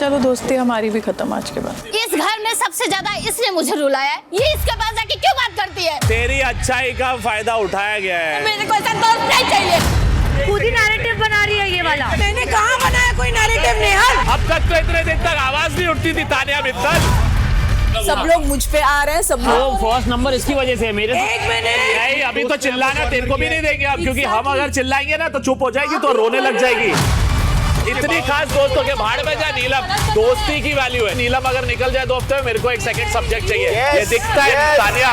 चलो दोस्ती हमारी भी खत्म आज के बाद। इस घर में सबसे ज्यादा इसने मुझे रुलाया है, ये इसके पास जाके क्यों बात करती है? तेरी अच्छाई का फायदा उठाया गया है। मेरे को ऐसा दोस्त नहीं चाहिए। खुद ही नैरेटिव बना रही है ये वाला। मैंने कहाँ बनाया कोई नैरेटिव नेहल? अब तक तो इतने दिन तक आवाज नहीं उठती थी तानिया मित्तल। सब लोग मुझ पे आ रहे हैं, सब लोग। फर्स्ट नंबर इसकी वजह से है मेरे। एक मिनट नहीं, अभी तो चिल्लाना तेरे को भी नहीं देंगे अब, क्योंकि हम अगर चिल्लाएंगे ना तो चुप हो जाएगी तो रोने लग जाएगी। इतनी खास दोस्तों के भाड़ में जा नीलम, दोस्ती की वैल्यू है। नीलम अगर निकल जाए 2 हफ्ते में, मेरे को एक सेकंड सब्जेक्ट चाहिए। ये दिखता है तानिया,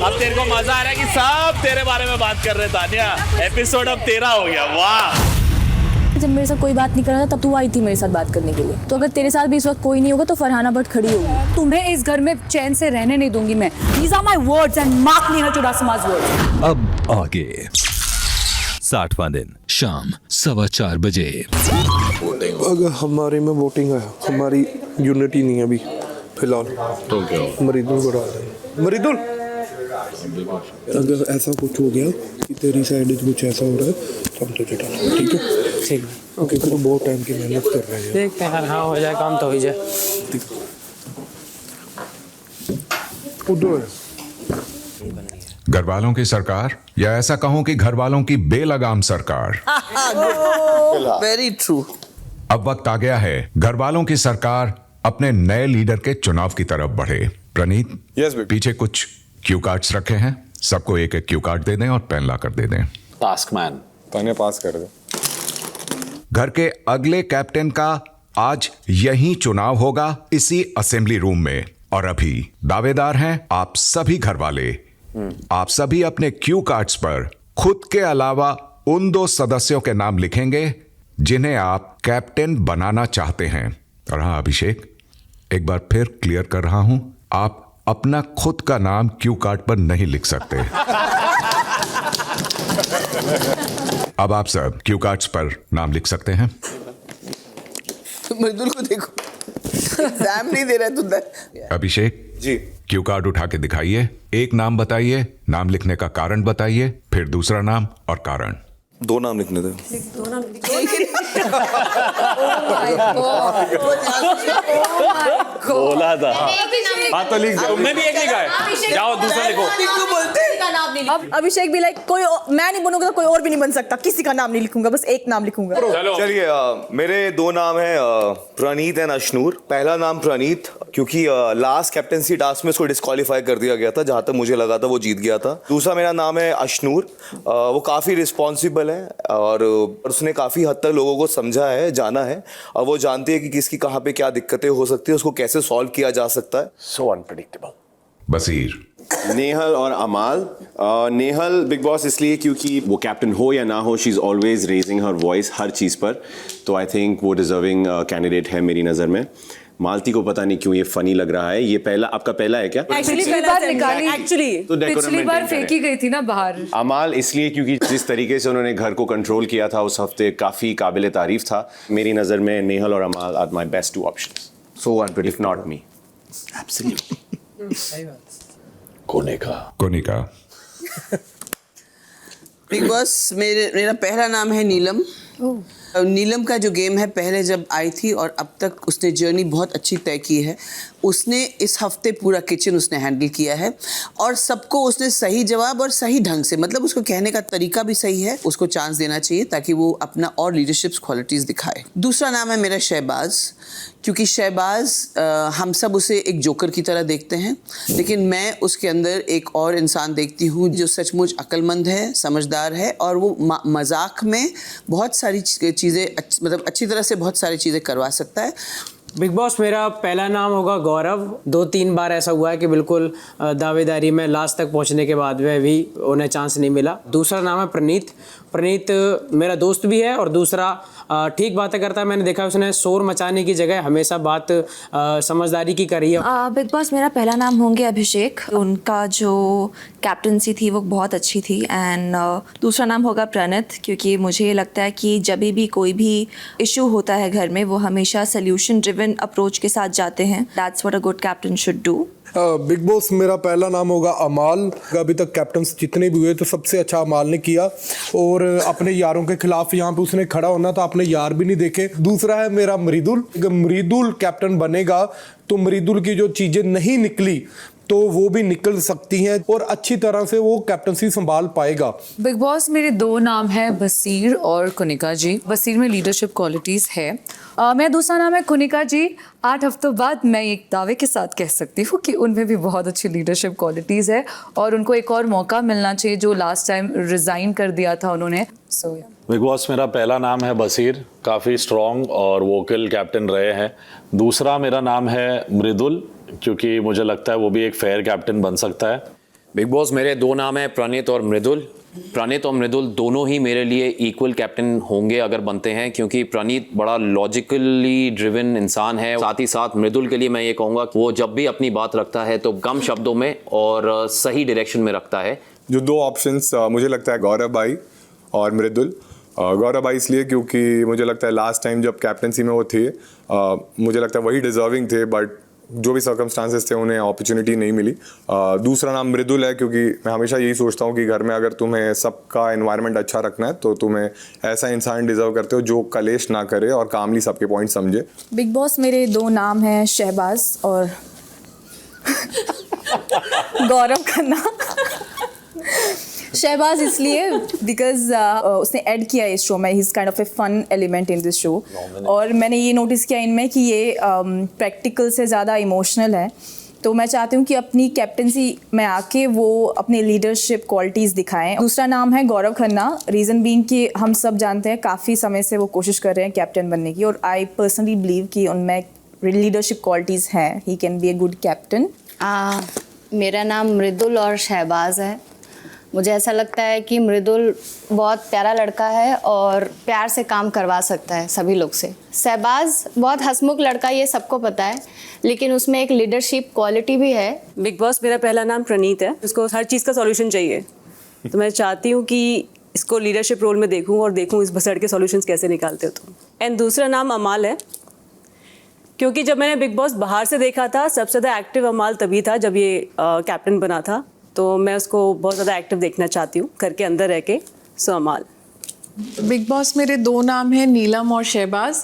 अब तेरे को मजा आ रहा है कि सब तेरे बारे में बात कर रहे हैं तानिया। एपिसोड अब तेरा हो गया। वाह। जब मेरे साथ कोई बात नहीं कर रहा था तब तू आई थी मेरे साथ बात करने के लिए। तो अगर तेरे साथ भी इस वक्त कोई नहीं होगा तो फरहाना भट्ट खड़ी होगी। तुम्हें इस घर में चैन से रहने नहीं दूंगी मैं। These are my words and mark Nehal Chudasama's words। अब आगे 60वां दिन शाम 4:15 बजे। अगर हमारे में वोटिंग है, हमारी यूनिटी नहीं है अभी फिलहाल, तो क्या मरीदुल को डाल दें। मरीदुल, अगर ऐसा कुछ हो गया कि तेरी साइड से कुछ ऐसा हो रहा है तो हम तुझे डालेंगे, ठीक है? ठीक है। ओके, तो बहुत टाइम की मेहनत कर रहे हैं। देखते हैं, हाँ हो जाए काम तो हो जाए। उधर घर वालों की सरकार, या ऐसा कहूं कि घर वालों की बेलगाम सरकार। Very true. अब वक्त आ गया है घर वालों की सरकार अपने नए लीडर के चुनाव की तरफ बढ़े। प्रणीत, पीछे कुछ क्यू कार्ड्स रखे हैं, सबको एक एक क्यू कार्ड दे दें और पेन ला कर दे दें। टास्क मैन तने पास कर दे। घर के अगले कैप्टन का आज यही चुनाव होगा, इसी असेंबली रूम में। और अभी दावेदार हैं आप सभी घर वाले। आप सभी अपने क्यू कार्ड्स पर खुद के अलावा उन 2 सदस्यों के नाम लिखेंगे जिन्हें आप कैप्टन बनाना चाहते हैं। और हाँ अभिषेक, एक बार फिर क्लियर कर रहा हूं, आप अपना खुद का नाम क्यू कार्ड पर नहीं लिख सकते। अब आप सब क्यू कार्ड्स पर नाम लिख सकते हैं। मरीदुल को देखो, एग्जाम नहीं दे रहा तू। अभिषेक जी, क्यू कार्ड उठा के दिखाइए, एक नाम बताइए, नाम लिखने का कारण बताइए, फिर दूसरा नाम और कारण। 2 नाम लिखने थे। बोला था। हाँ तो लिख दो। मैं भी एक लिखा है, जाओ दूसरा लिखो। अब अभिषेक भी लाइक कोई मैं नहीं बनूंगा तो कोई और भी नहीं बन सकता। किसी का नाम नहीं लिखूंगा, बस एक नाम लिखूंगा। चलिए, मेरे 2 नाम हैं प्रणीत एंड अशनूर। पहला नाम प्रणीत, क्योंकि लास्ट कैप्टेंसी टास्क में उसको डिस्क्वालीफाई कर दिया गया था, जहां तक मुझे लगा था वो जीत गया था। दूसरा मेरा नाम है अशनूर। वो काफी रिस्पॉन्सिबल है और उसने काफी हद तक लोगों को समझा है, जाना है, और वो जानती है कि किसकी कहाँ पे क्या दिक्कतें हो सकती है, उसको कैसे सॉल्व किया जा सकता है। सो अनप्रेडिक्टेबल। बसीर। नेहल और अमाल। नेहल बिग बॉस इसलिए क्योंकि वो कैप्टन हो या ना हो, she is always raising her voice हर चीज़ पर, तो आई थिंक वो डिजर्विंग कैंडिडेट है मेरी नज़र में। मालती को पता नहीं क्यों ये फनी लग रहा है। ये पहला आपका पहला है क्या? पिछली बार निकाली, तो पिछली बार फेंकी गई थी ना बाहर। अमाल इसलिए क्योंकि जिस तरीके से उन्होंने घर को कंट्रोल किया था उस हफ्ते, काफ़ी काबिल तारीफ था। मेरी नज़र में नेहल और Amaal are my best 2 options. So if not me. Konika. Bigg Boss, मेरा पहला नाम है नीलम। नीलम का जो गेम है, पहले जब आई थी और अब तक उसने जर्नी बहुत अच्छी तय की है। उसने इस हफ्ते पूरा किचन उसने हैंडल किया है और सबको उसने सही जवाब और सही ढंग से, मतलब उसको कहने का तरीका भी सही है, उसको चांस देना चाहिए ताकि वो अपना और लीडरशिप क्वालिटीज़ दिखाए। दूसरा नाम है मेरा शहबाज, क्योंकि शहबाज हम सब उसे एक जोकर की तरह देखते हैं, लेकिन मैं उसके अंदर एक और इंसान देखती हूँ जो सचमुच अक्लमंद है, समझदार है और वो मजाक में बहुत सारी चीज़ें मतलब अच्छी तरह से बहुत सारी चीज़ें करवा सकता है। बिग बॉस, मेरा पहला नाम होगा गौरव। 2-3 बार ऐसा हुआ है कि बिल्कुल दावेदारी में लास्ट तक पहुंचने के बाद वह भी उन्हें चांस नहीं मिला। दूसरा नाम है प्रणीत। प्रणीत मेरा दोस्त भी है और दूसरा ठीक बातें करता है। मैंने देखा उसने शोर मचाने की जगह हमेशा बात समझदारी की करी है। बिग बॉस, मेरा पहला नाम होंगे अभिषेक। उनका जो कैप्टनसी थी वो बहुत अच्छी थी। एंड दूसरा नाम होगा प्रणीत, क्योंकि मुझे लगता है कि जब भी कोई भी इशू होता है घर में वो हमेशा सोल्यूशन ड्रिवन ड्रिवन अप्रोच के साथ जाते हैं. That's what a good captain should do. Big Boss मेरा पहला नाम होगा अमाल. अभी तक कैप्टन जितने भी हुए तो सबसे अच्छा अमाल ने किया, और अपने यारों के खिलाफ यहाँ पे उसने खड़ा होना था, अपने यार भी नहीं देखे. दूसरा है मेरा मृदुल. अगर मृदुल कैप्टन बनेगा तो मृदुल की जो चीज़ें नहीं निकली तो वो भी निकल सकती हैं और अच्छी तरह से वो कैप्टनसी संभाल पाएगा. बिग बॉस मेरे 2 नाम है बसीर और कुनिका जी. बसीर में लीडरशिप क्वालिटीज़ है. मेरा दूसरा नाम है कुनिका जी. 8 हफ्तों बाद मैं एक दावे के साथ कह सकती हूँ कि उनमें भी बहुत अच्छी लीडरशिप क्वालिटीज़ है और उनको एक और मौका मिलना चाहिए, जो लास्ट टाइम रिज़ाइन कर दिया था उन्होंने. सो बिग बॉस मेरा पहला नाम है बसीर, काफ़ी स्ट्रॉन्ग और वोकल कैप्टन रहे हैं. दूसरा मेरा नाम है मृदुल, क्योंकि मुझे लगता है वो भी एक फेयर कैप्टन बन सकता है. बिग बॉस मेरे 2 नाम है प्रणीत और मृदुल. प्रणीत और मृदुल दोनों ही मेरे लिए इक्वल कैप्टन होंगे अगर बनते हैं, क्योंकि प्रणीत बड़ा लॉजिकली ड्रिवन इंसान है. साथ ही साथ मृदुल के लिए मैं ये कहूँगा कि वो जब भी अपनी बात रखता है तो कम शब्दों में और सही डायरेक्शन में रखता है. जो 2 ऑप्शंस मुझे लगता है गौरव भाई और मृदुल. गौरव भाई इसलिए क्योंकि मुझे लगता है लास्ट टाइम जब कैप्टनसी में वो थे मुझे लगता है वही डिजर्विंग थे, बट जो भी सर्कमस्टांसेस थे उन्हें अपॉर्चुनिटी नहीं मिली. दूसरा नाम मृदुल है, क्योंकि मैं हमेशा यही सोचता हूँ कि घर में अगर तुम्हें सबका एनवायरनमेंट अच्छा रखना है तो तुम्हें ऐसा इंसान डिजर्व करते हो जो कलेश ना करे और कामली सबके पॉइंट समझे. बिग बॉस मेरे 2 नाम हैं शहबाज और गौरव खन्ना. शहबाज इसलिए बिकॉज उसने ऐड किया इस शो में. He is kind of a fun element in this show. और मैंने ये नोटिस किया इनमें कि ये प्रैक्टिकल से ज़्यादा इमोशनल है. तो मैं चाहती हूँ कि अपनी कैप्टनसी में आके वो अपने लीडरशिप क्वालिटीज़ दिखाएं. दूसरा नाम है गौरव खन्ना. रीज़न बीइंग कि हम सब जानते हैं काफ़ी समय से वो कोशिश कर रहे हैं कैप्टन बनने की, और आई पर्सनली बिलीव कि उनमें लीडरशिप क्वालिटीज़ हैं. He can be a good captain. मेरा नाम मृदुल और शहबाज है. मुझे ऐसा लगता है कि मृदुल बहुत प्यारा लड़का है और प्यार से काम करवा सकता है सभी लोग से. शहबाज बहुत हंसमुख लड़का, ये सबको पता है, लेकिन उसमें एक लीडरशिप क्वालिटी भी है. बिग बॉस मेरा पहला नाम प्रणीत है. उसको हर चीज़ का सॉल्यूशन चाहिए, तो मैं चाहती हूँ कि इसको लीडरशिप रोल में देखूँ और देखूँ इस भसड़ के सॉल्यूशंस कैसे निकालते हो तुम. एंड दूसरा नाम अमाल है, क्योंकि जब मैंने बिग बॉस बाहर से देखा था सबसे ज़्यादा एक्टिव अमाल तभी था जब ये कैप्टन बना था. तो मैं उसको बहुत ज़्यादा एक्टिव देखना चाहती हूँ घर के अंदर रह के. सो अमाल. बिग बॉस मेरे 2 नाम हैं नीलम और शहबाज.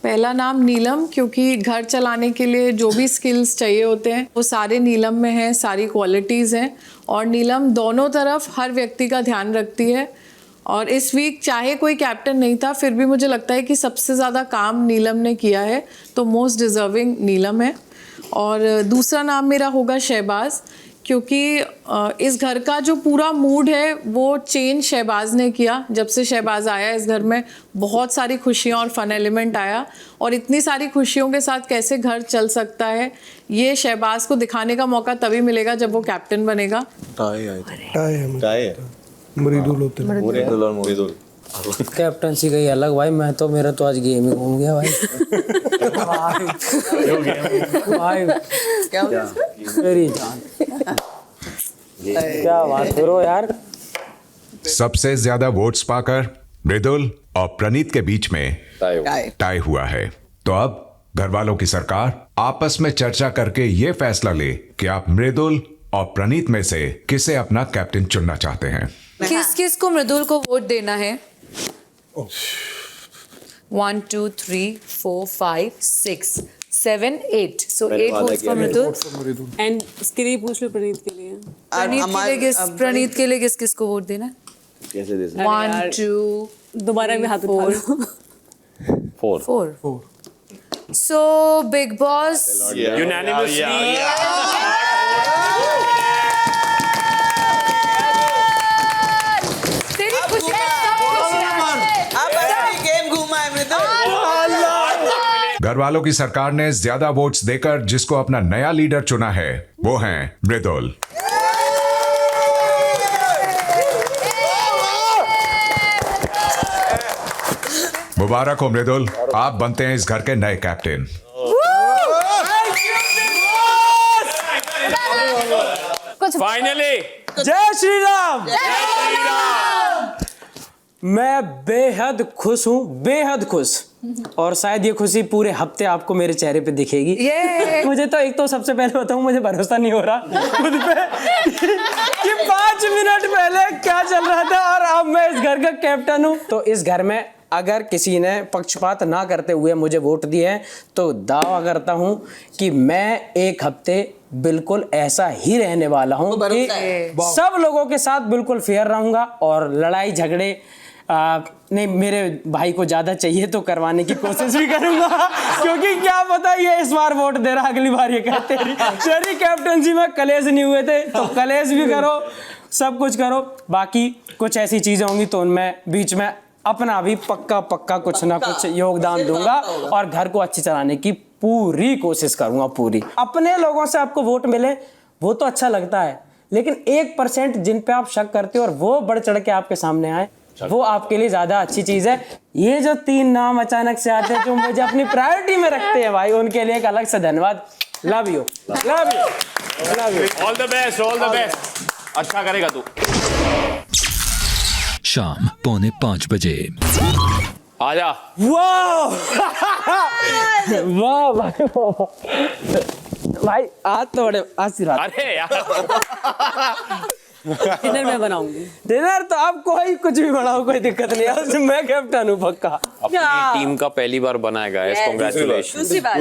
पहला नाम नीलम, क्योंकि घर चलाने के लिए जो भी स्किल्स चाहिए होते हैं वो सारे नीलम में हैं, सारी क्वालिटीज़ हैं. और नीलम दोनों तरफ हर व्यक्ति का ध्यान रखती है. और इस वीक चाहे कोई कैप्टन नहीं था फिर भी मुझे लगता है कि सबसे ज़्यादा काम नीलम ने किया है, तो मोस्ट डिज़र्विंग नीलम है. और दूसरा नाम मेरा होगा शहबाज, क्योंकि इस घर का जो पूरा मूड है वो चेंज शहबाज ने किया. जब से शहबाज आया इस घर में बहुत सारी खुशियाँ और फन एलिमेंट आया, और इतनी सारी खुशियों के साथ कैसे घर चल सकता है ये शहबाज को दिखाने का मौका तभी मिलेगा जब वो कैप्टन बनेगा. कैप्टनसी गई अलग भाई. मैं तो मेरा तो आज गेम ही घूम गया भाई. भाई क्या मेरी जान, क्या बात करो यार. सबसे ज्यादा वोट्स पाकर मृदुल और प्रणीत के बीच में टाई हुआ है. तो अब घर वालों की सरकार आपस में चर्चा करके ये फैसला ले कि आप मृदुल और प्रणीत में से किसे अपना कैप्टन चुनना चाहते हैं. किस किस को मृदुल को वोट देना है? 1 2 3 4 5 6 7 8. So 8 votes for Mridul. And इसके लिए पूछ लो प्रणीत के लिए. प्रणीत के लिए किस किस को वोट देना है? कैसे दे सकते? 1 2 दोबारा में हाथ उठा लो. 4. So Big Boss यूनानिमसली घर वालों की सरकार ने ज्यादा वोट्स देकर जिसको अपना नया लीडर चुना है वो हैं मृदुल. मुबारक हो मृदुल, आप बनते हैं इस घर के नए कैप्टन. फाइनली जय श्री राम. मैं बेहद खुश हूँ, बेहद खुश. और शायद ये खुशी पूरे हफ्ते आपको मेरे चेहरे पे दिखेगी। मुझे तो एक तो सबसे पहले बताऊं, मुझे भरोसा नहीं हो रहा खुद पे कि 5 मिनट पहले क्या चल रहा था और अब मैं इस घर का कैप्टन हूं। तो इस घर में अगर किसी ने पक्षपात ना करते हुए मुझे वोट दिए हैं तो दावा करता हूं कि मैं एक हफ्ते बिल्कुल ऐसा ही रहने वाला हूं कि सब लोगों के साथ बिल्कुल फेयर रहूंगा और लड़ाई झगड़े नहीं, मेरे भाई को ज्यादा चाहिए तो करवाने की कोशिश भी करूंगा क्योंकि क्या पता ये इस बार वोट दे रहा, अगली बार ये कहते तेरी कैप्टनसी में कलेश नहीं हुए थे तो कलेश भी करो, सब कुछ करो। बाकी कुछ ऐसी चीजें होंगी तो उनमें बीच में अपना भी पक्का कुछ ना कुछ योगदान दूंगा और घर को अच्छी चलाने की पूरी कोशिश करूंगा, पूरी। अपने लोगों से आपको वोट मिले वो तो अच्छा लगता है, लेकिन 1% जिन पे आप शक करते हो और वो बढ़ चढ़ के आपके सामने आए वो आपके लिए ज्यादा अच्छी चीज है। ये जो 3 नाम अचानक से आते हैं जो मुझे अपनी प्रायोरिटी में रखते हैं भाई, उनके लिए एक अलग से धन्यवाद। Love you, love you, love you. All the best, all the best. अच्छा करेगा तू। शाम 4:45 बजे। आजा। वाह वाह भाई, भाई आज तो बड़े आशीर्वाद। अरे यार डिनर मैं बनाऊंगी। डिनर तो आप कोई कुछ भी बनाओ, कोई दिक्कत नहीं है, मैं कैप्टन हूँ पक्का। अपनी टीम का पहली बार बनाएगा, कांग्रेचुलेशन। दूसरी बात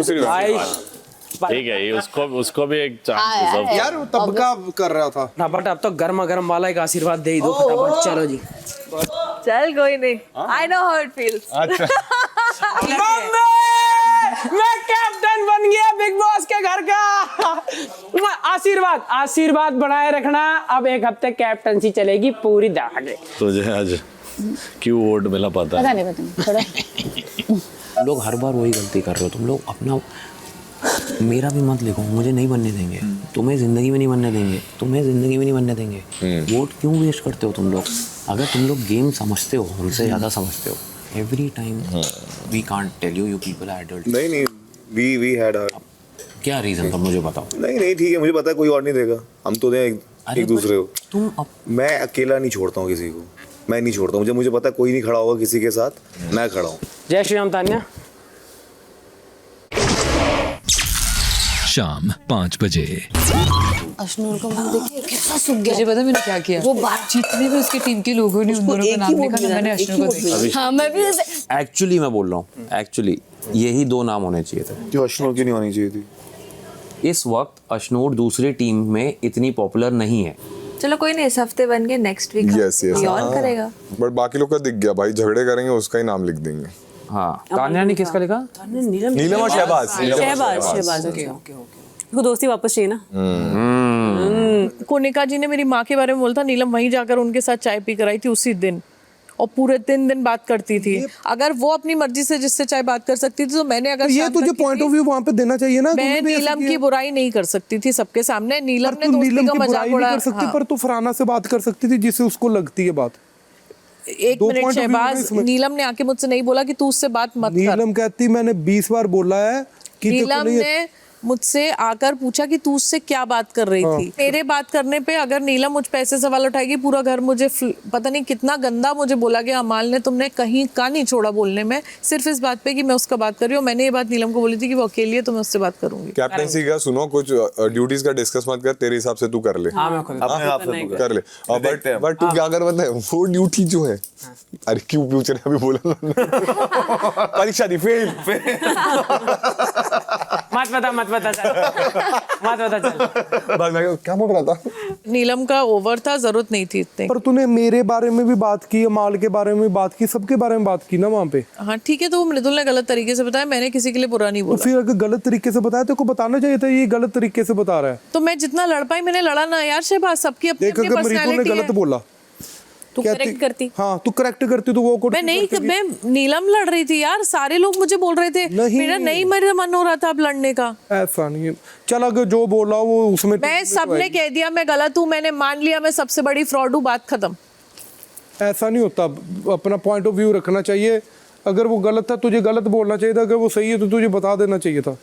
ठीक है, ये उसको भी एक चांस डिजर्व यार वो तब का कर रहा था ना, बट अब तो गर्मा गर्म वाला एक आशीर्वाद दे ही दो फटाफट। चलो जी, चल कोई नहीं, I know how it feels. मैं कैप्टन बन गया बिग बॉस के घर का। आशीर्वाद, आशीर्वाद बनाए रखना। अब एक हफ्ते कैप्टनसी चलेगी पूरी दहाड़े। तुझे आज क्यों वोट मिला पता नहीं तुम लोग हर बार वही गलती कर रहे हो। तुम लोग अपना, मेरा भी मत लिखो, मुझे नहीं बनने देंगे, तुम्हें जिंदगी में नहीं बनने देंगे, तुम्हें जिंदगी में नहीं बनने देंगे। वोट क्यों वेस्ट करते हो तुम लोग? अगर तुम लोग गेम समझते हो, हमसे ज्यादा समझते हो, every time we can't tell you people are adult. नहीं वी हैड क्या रीजन था मुझे बताओ। नहीं ठीक है, मुझे पता है कोई और नहीं देगा, हम तो दें एक दूसरे को। मैं अकेला नहीं छोड़ता हूँ किसी को, मैं नहीं छोड़ता हूँ। मुझे पता है कोई नहीं खड़ा होगा किसी के साथ, मैं खड़ा हूँ। जय श्री राम। तानिया, शाम 5 बजे। अश्नूर को मुंह देखिए कितना सूख गया। मुझे पता मैंने क्या किया, वो जितने भी उसकी टीम के लोगों ने उन दोनों का नाम लिखा था, मैंने अश्नूर को दिया। हाँ मैं भी ऐसे एक्चुअली मैं बोल रहा हूँ, एक्चुअली यही 2 नाम होने चाहिए थे। क्यों अश्नूर की नहीं होनी चाहिए थी? इस वक्त अश्नूर दूसरी टीम में इतनी पॉपुलर नहीं है। चलो कोई नहीं, इस हफ्ते बन गए, नेक्स्ट वीक ऑन करेगा। बट बाकी लोग का दिख गया भाई, झगड़े करेंगे उसका ही नाम लिख देंगे। हाँ, तान्या ने किसका लिखा? नीलम और शहबाज। शहबाज उसको दोस्ती वापस चाहिए ना। कोनिका जी ने मेरी माँ के बारे में बोला था, नीलम वहीं जाकर उनके साथ चाय पी कर आई थी उसी दिन, और पूरे 3 दिन बात करती थी। अगर वो अपनी मर्जी से जिससे चाहे बात कर सकती थी तो मैंने अगर ये तुझे पॉइंट ऑफ व्यू वहां पे देना चाहिए ना। मैं नीलम की बुराई नहीं कर सकती थी सबके सामने। नीलम ने दोस्ती का मजाक उड़ाया कर सकती, पर तू फरहाना से बात कर सकती थी जिससे उसको लगती है बात। 1 मिनट शहबाज, नीलम ने आके मुझसे नहीं बोला कि तू उससे बात मत कर। नीलम कहती मैंने 20 बार बोला है कि नीलम ने मुझसे आकर पूछा कि तू उससे क्या बात कर रही थी। मेरे बात करने पे अगर नीलम मुझ पे ऐसे सवाल उठाएगी, पूरा घर मुझे पता नहीं कितना गंदा मुझे बोला गया अमाल ने, तुमने कहीं का नहीं छोड़ा बोलने में, सिर्फ इस बात पे कि मैं उसका बात कर रही हूँ। मैंने ये बात नीलम को बोली थी कि वो अकेली है तो मैं उससे बात करूंगी। कैप्टनसी का सुनो, कुछ ड्यूटीज का डिस्कस मत कर, तेरे हिसाब से तू कर ले। कर ले। बट तू क्या कर पता है, वो ड्यूटी जो है, अरे क्यों पूछ रहे अभी बोला परीक्षा दी फेल। मत बता चल। क्या बोल रहा था? नीलम का ओवर था, जरूरत नहीं थी इतने। पर तूने मेरे बारे में भी बात की, अमाल के बारे में बात की, सबके बारे में बात की ना वहाँ पे। हाँ ठीक है, तो वो मृदुल ने गलत तरीके से बताया, मैंने किसी के लिए बुरा नहीं बोला। फिर अगर गलत तरीके से बताया तो को बताना चाहिए था ये गलत तरीके से बता रहा है। तो मैं जितना लड़ पाई मैंने लड़ा ना यार शहबाज, सबकी अपनी अपनी पर्सनालिटी है। गलत बोला तू करेक्ट करती। हाँ तू करेक्ट करती तो वो मैं नहीं, मैं नीलम लड़ रही थी यार, सारे लोग मुझे बोल रहे थे, मेरा नहीं मेरा मन हो रहा था अब लड़ने का। ऐसा नहीं है, चल अगर जो बोला वो उसमें मैं सबने कह दिया मैं गलत हूँ, मैंने मान लिया मैं सबसे बड़ी फ्रॉड हूँ, बात खत्म। ऐसा नहीं होता, अपना पॉइंट ऑफ व्यू रखना चाहिए। अगर वो गलत था तुझे गलत बोलना चाहिए था, अगर वो सही है तो तुझे बता देना चाहिए था।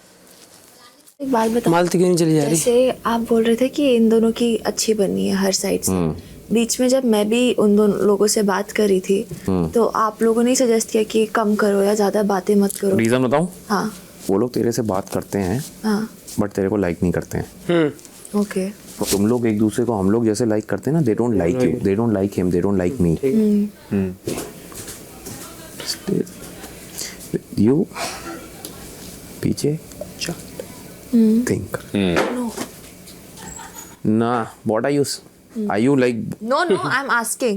एक बात बता, मालती क्यों नहीं चली जा रही? जैसे आप बोल रहे थे कि इन दोनों की अच्छी बनी है हर साइड से, बीच में जब मैं भी उन दोनों लोगों से बात करी थी तो आप लोगों ने सजेस्ट किया कि कम करो या ज़्यादा बातें मत करो। रीजन बताऊं? हाँ वो लोग तेरे से बात करते हैं हाँ बट तेरे को लाइक नहीं करते हैं। ओके। तो तुम लोग एक दूसरे को हम लोग जैसे लाइक करते हैं ना, they don't like you, they don't like him, they don't like me. You पीछे think nah, what are you like? No, I'm asking.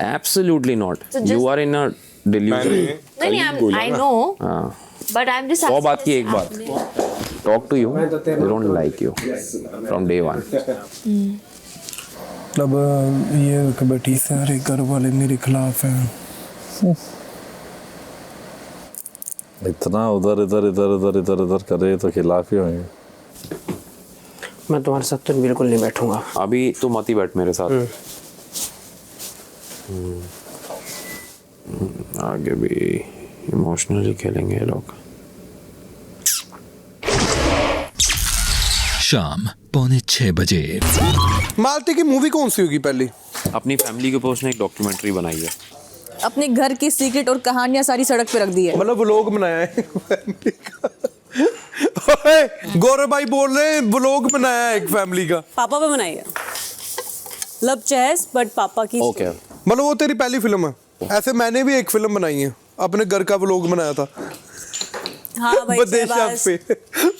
Absolutely not. So just- You are in a delusion. नहीं, I know, हाँ, but I'm just 100 asking. बात की एक बात, talk to you, they don't like you from day one. अब ये बैठी सारे घर वाले मेरे खिलाफ हैं। इतना उधर इधर इधर इधर इधर इधर करे तो खिलाफ ही होंगे। मैं तुम्हारे साथ तो बिल्कुल नहीं बैठूंगा। अभी तो मत ही बैठ मेरे साथ। आगे भी इमोशनली खेलेंगे ये लोग। शाम 5:45 बजे। मालती की मूवी कौन सी होगी पहली? अपनी फैमिली के ऊपर उसने एक डॉक्यूमेंट्री बनाई है। अपने घर की सीक्रेट और कहानियां सारी सड़क पे रख दी है। मतलब व्लॉग बनाया है। ओए, गौरव भाई बोल रहे हैं व्लॉग बनाया है एक फैमिली का। पापा पे बनाई है, लव चेस बट पापा की। ओके, मतलब वो तेरी पहली फिल्म है। ऐसे मैंने भी एक फिल्म बनाई है, अपने घर का व्लॉग बनाया था। हाँ भाई, बदेशा शहबाज। पे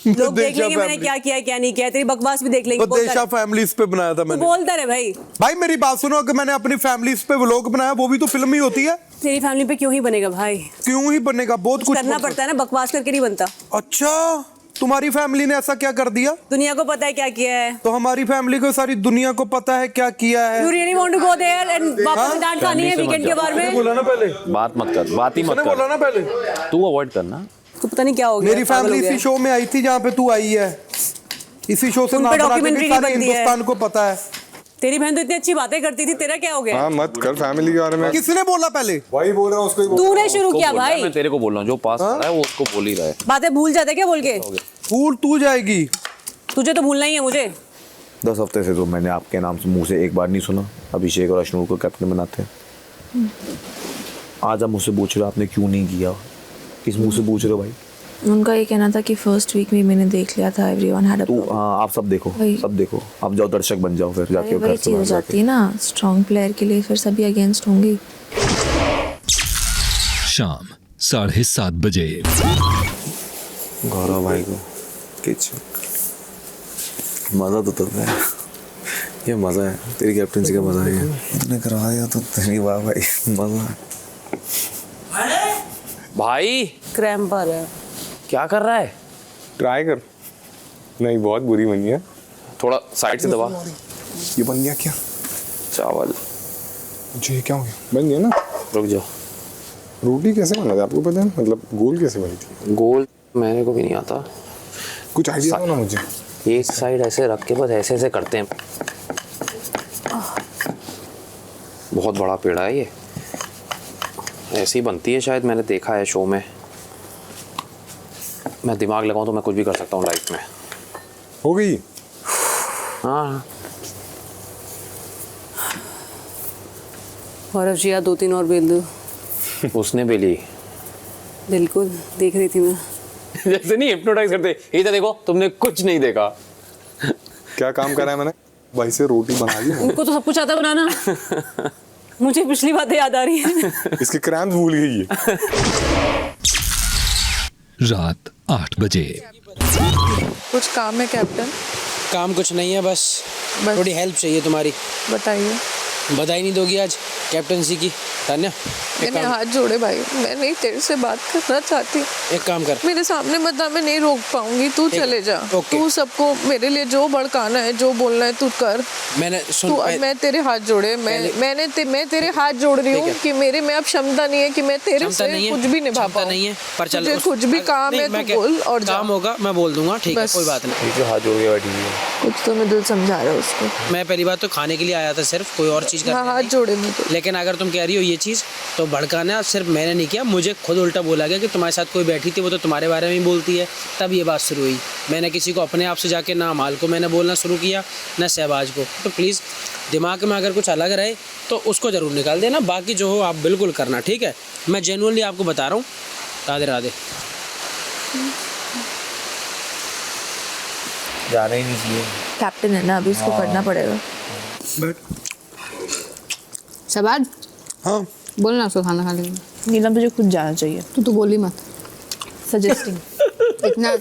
लोग देख लेंगे मैंने क्या किया क्या नहीं किया, तेरी बकवास भी देख लेंगे। बदेशा फैमिलीज पे बनाया था मैंने। बोलता रहे भाई। भाई मेरी बात सुनो, अगर मैंने अपनी फैमिलीज पे व्लॉग बनाया वो भी तो फिल्म ही होती है। तेरी फैमिली पे क्यों ही बनेगा भाई? क्यों ही बनेगा, बहुत कुछ करना पड़ता है ना, बकवास करके नहीं बनता। अच्छा, तुम्हारी फैमिली ने ऐसा क्या कर दिया? दुनिया को पता है क्या किया है। तो हमारी फैमिली को सारी दुनिया को पता है क्या किया है। You really want to go there and वापस डांट खानी है वीकेंड के बारे में? बोला ना पहले, बात मत कर, बात ही मत कर। बोला ना पहले, तू अवॉइड करना। तो पता नहीं क्या हो गया। मेरी फैमिली इसी शो में आई थी जहाँ पे तू आई है। इसी शो से नाम बना के सारे हिंदुस्तान को पता है। तेरी बहन तो इतनी अच्छी बातें करती थी, तेरा क्या हो गया? हाँ मत कर फैमिली के बारे में। किसने बोला पहले? वही बोल रहा हूँ, उसको ही बोल। तूने शुरू किया भाई। मैं तेरे को बोल रहा हूँ, जो पास पड़ा है वो उसको बोल ही रहा है। बातें भूल जाते क्या बोल के? भूल तू जाएगी। तुझे तो भूलना ही है मुझे। 10 हफ्ते से तो मैंने आपके नाम से मुंह से एक बार नहीं सुना। अभिषेक और अश्नूर को कैप्टन बनाते हैं। आज आप मुझसे पूछ रहे हो आपने क्यों नहीं किया, किस मुंह से पूछ रहे हो भाई? उनका ये कहना था कि फर्स्ट वीक में मैंने देख लिया था, एवरीवन हैड अ प्रॉब्लम। आप सब देखो, सब देखो, आप जाओ दर्शक बन जाओ फिर जाके। वही चीज हो जाती है ना, स्ट्रॉन्ग प्लेयर के लिए फिर सभी अगेंस्ट होंगे। शाम 7:30 बजे। गौरव भाई को किचन मजा तो तब है, ये मजा है, तेरी कैप्टनसी का मजा है। तूने करा दिया तो तेरी वाह भाई, मजा है भाई। क्रैम्प आ रहा है। क्या कर रहा है? ट्राई कर। नहीं बहुत बुरी बनी है। थोड़ा साइड से दबा। ये बन गया क्या? चावल। जी क्या हो गया? बन गया ना। रुक जाओ। रोटी कैसे बना था आपको पता है? मतलब गोल कैसे बनी थी? गोल मेरे को भी नहीं आता। कुछ आइडिया दो ना मुझे। एक साइड ऐसे रख के बस ऐसे ऐसे करते हैं। बहुत बड़ा पेड़ा है ये, ऐसी बनती है शायद, मैंने देखा है शो में। मैं दिमाग लगाऊं तो मैं कुछ भी कर सकता हूँ लाइफ में। हो गई? हाँ। गौरव जी 2-3 और बेल दो। उसने बेली। बिल्कुल देख रही थी मैं। जैसे नहीं हिप्नोटाइज करते, इधर देखो, तुमने कुछ नहीं देखा। क्या काम करा है मैंने? भाई से रोटी बना ली। उनको तो सब कुछ आता बनाना। मुझे पिछली बातें याद आ रही है। इसके क्रैम्प्स भूल गई है। रात 8 बजे। कुछ काम है कैप्टन? काम कुछ नहीं है, बस थोड़ी हेल्प चाहिए तुम्हारी। बताइए। बधाई नहीं दोगी आज कैप्टनसी की तान्या? मैंने हाथ जोड़े भाई, मैं नहीं तेरे से बात करना चाहती। एक काम कर, मेरे सामने मत आ, मैं नहीं रोक पाऊंगी, तू चले जा। तू सबको मेरे लिए जो भड़काना है, जो बोलना है तू कर। मैंने तू मैं तेरे हाथ जोड़े, मैं तेरे हाथ जोड़ रही हूँ कि मेरे में अब क्षमता नहीं है कि मैं तेरे से कुछ भी निभा पाऊँ। नहीं है पर चल, तुझे कुछ भी काम है तो बोल और काम होगा मैं बोल दूंगा। ठीक है, कोई बात नहीं। हाथ जोड़ के बैठी है। कुछ तो मैं दिल समझा रहा हूँ उसको। मैं पहली बात तो खाने के लिए आया था सिर्फ, कोई और चीज़ कर हाँ, हाथ जोड़े मुझे। लेकिन अगर तुम कह रही हो ये चीज़ तो भड़काना सिर्फ मैंने नहीं किया, मुझे खुद उल्टा बोला गया कि तुम्हारे साथ कोई बैठी थी वो तो तुम्हारे बारे में ही बोलती है। तब ये बात शुरू हुई। मैंने किसी को अपने आप से जाके ना अमाल को मैंने बोलना शुरू किया ना शहबाज को। तो प्लीज़ दिमाग में अगर कुछ अलग रहे तो उसको ज़रूर निकाल देना, बाकी जो हो आप बिल्कुल करना, ठीक है? मैं जेन्युइनली आपको बता रहा हूँ। राधे राधे। जाना ही नहीं चाहिए। कैप्टन है ना, अभी उसको करना पड़ेगा। शहबाज, हाँ बोलना उसको खाना खाने के लिए। नीलम तुझे खुद जाना चाहिए। तू बोली मत। सजेस्टिंग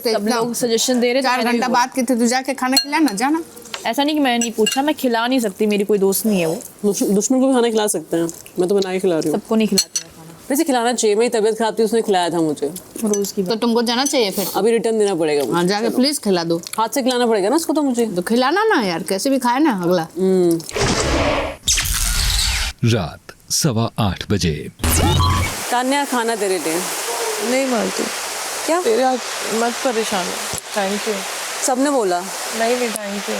सब लोग सजेशन दे रहे थे, 4 मैंने भी घंटा बोला। बाद के थे, तू जाके खाना खिलाना, जाना। ऐसा नहीं कि मैंने नहीं पूछा, मैं खिला नहीं सकती, मेरी कोई दोस्त नहीं है वो। दुश्मन को भी खाना खिला सकते हैं, मैं तो बना के खिला रही हूँ। सबको नहीं खिलाती मैं खाना। वैसे खिलाना चाहिए, मेरी तबीयत खराब थी, उसने खिलाया था मुझे। रोज की तो तुमको जाना चाहिए फिर। अभी रिटर्न देना पड़ेगा मुझे। हाँ, जाके प्लीज खिला दो। हाथ से खिलाना पड़ेगा ना उसको तो मुझे। तो खिलाना ना यार, कैसे भी खाए ना अगला। रात 8:15 बजे। तान्या खाना तेरे लिए। नहीं मानती। क्या? तेरे हाथ मत परेशान हो। Thank you. सबने बोला। नहीं थैंक यू।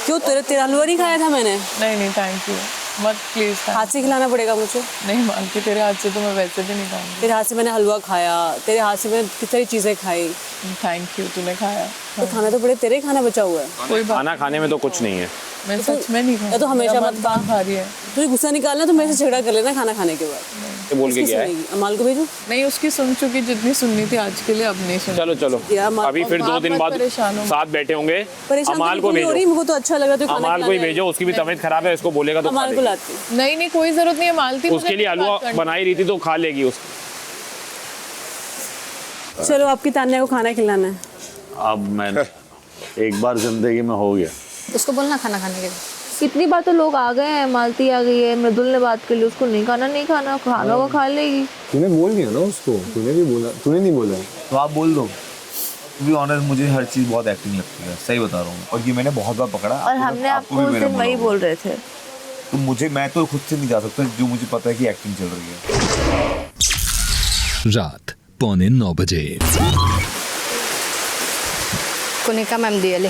क्यों? तेरा हलवा नहीं खाया था मैंने। नहीं थैंक यू, मत प्लीज। हाथ से खिलाना पड़ेगा मुझे। नहीं मानती, तेरे हाथ से तो मैं वैसे भी नहीं खाऊंगी। तेरे हाथ से मैंने हलवा खाया, तेरे हाथ से मैंने कितनी चीजें खाई। थैंक यू, तूने खाया। तो खाना तो बड़े तेरे ही खाना बचा हुआ है। कोई बात खाना खाने में तो कुछ नहीं है। मैं सच में नहीं खाऊंगी। तो हमेशा मत खा। खा रही है। तुझे गुस्सा निकालना तो मेरे से झगड़ा कर लेना खाना खाने के बाद। बोल के गया है। अमाल को भेजो। नहीं, उसकी सुन चुकी जितनी सुननी थी आज के लिए, अब नहीं सुन। चलो अभी फिर 2 दिन बाद साथ बैठे होंगे। अमाल को भेजो। मुझे तो अच्छा लगा तो अमाल को ही भेजो, उसकी भी तबीयत खराब है, उसको बोलेगा तो अमाल को लाती। नहीं कोई जरूरत नहीं है, मालती उसके लिए हलवा बनाई रही थी तो खा लेगी उसको। चलो आपकी तान्या को खाना खिलाना है। अब मैं एक बार जिंदगी में हो गया। उसको बोलना खाना खाने के लिए। कितनी बार तो लोग आ गए हैं, मालती आ गई है, मृदुल ने बात कर ली, उसको नहीं खाना खाना वो खा लेगी। तूने बोल दिया ना उसको, तूने भी बोला, तूने नहीं बोला तो आप बोल दो। टू बी ऑनेस्ट मुझे हर चीज़ बहुत एक्टिंग लगती है, सही बता रहा हूँ। और ये मैंने बहुत बार पकड़ा। और हमने आपको उस दिन वही बोल रहे थे। तो मैं तो खुद से नहीं जा सकता, जो मुझे पता है कि एक्टिंग चल रही है। रात 8:45 बजे। कोनिका मैम दिए ले।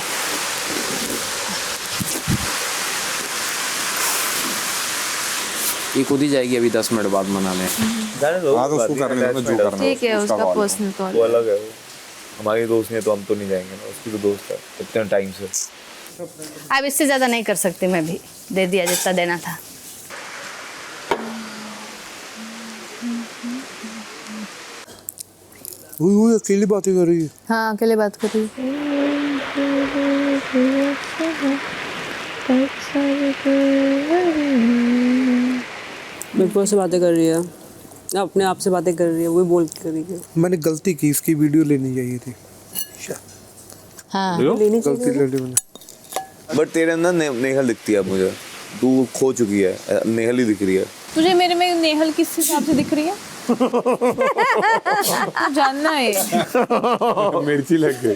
ये खुद ही जाएगी अभी 10 मिनट बाद मनाने। हाँ तो उसको करने दो, जो करना है ठीक है, उसका पर्सनल कॉल। वो अलग है, हमारी दोस्त नहीं है तो हम तो नहीं जाएंगे ना, उसकी तो दोस्त है इतने टाइम से। अब इससे ज़्यादा नहीं कर सकती, मैं भी दे दिया जितना देना था। वो अकेली बातें कर रही है। हाँ, अकेले बात कर रही बिग बॉस से बातें कर रही है, अपने आप से बातें कर रही है, वो भी बोल के कर रही है। मैंने गलती की, इसकी वीडियो लेनी चाहिए थी। हाँ, लेनी गलती ले ली मैंने। बट तेरे अंदर नेहल दिखती है अब मुझे, तू खो चुकी है, नेहल ही दिख रही है। तुझे मेरे में नेहल किस हिसाब से दिख रही है? जानना है। मिर्ची लग गई।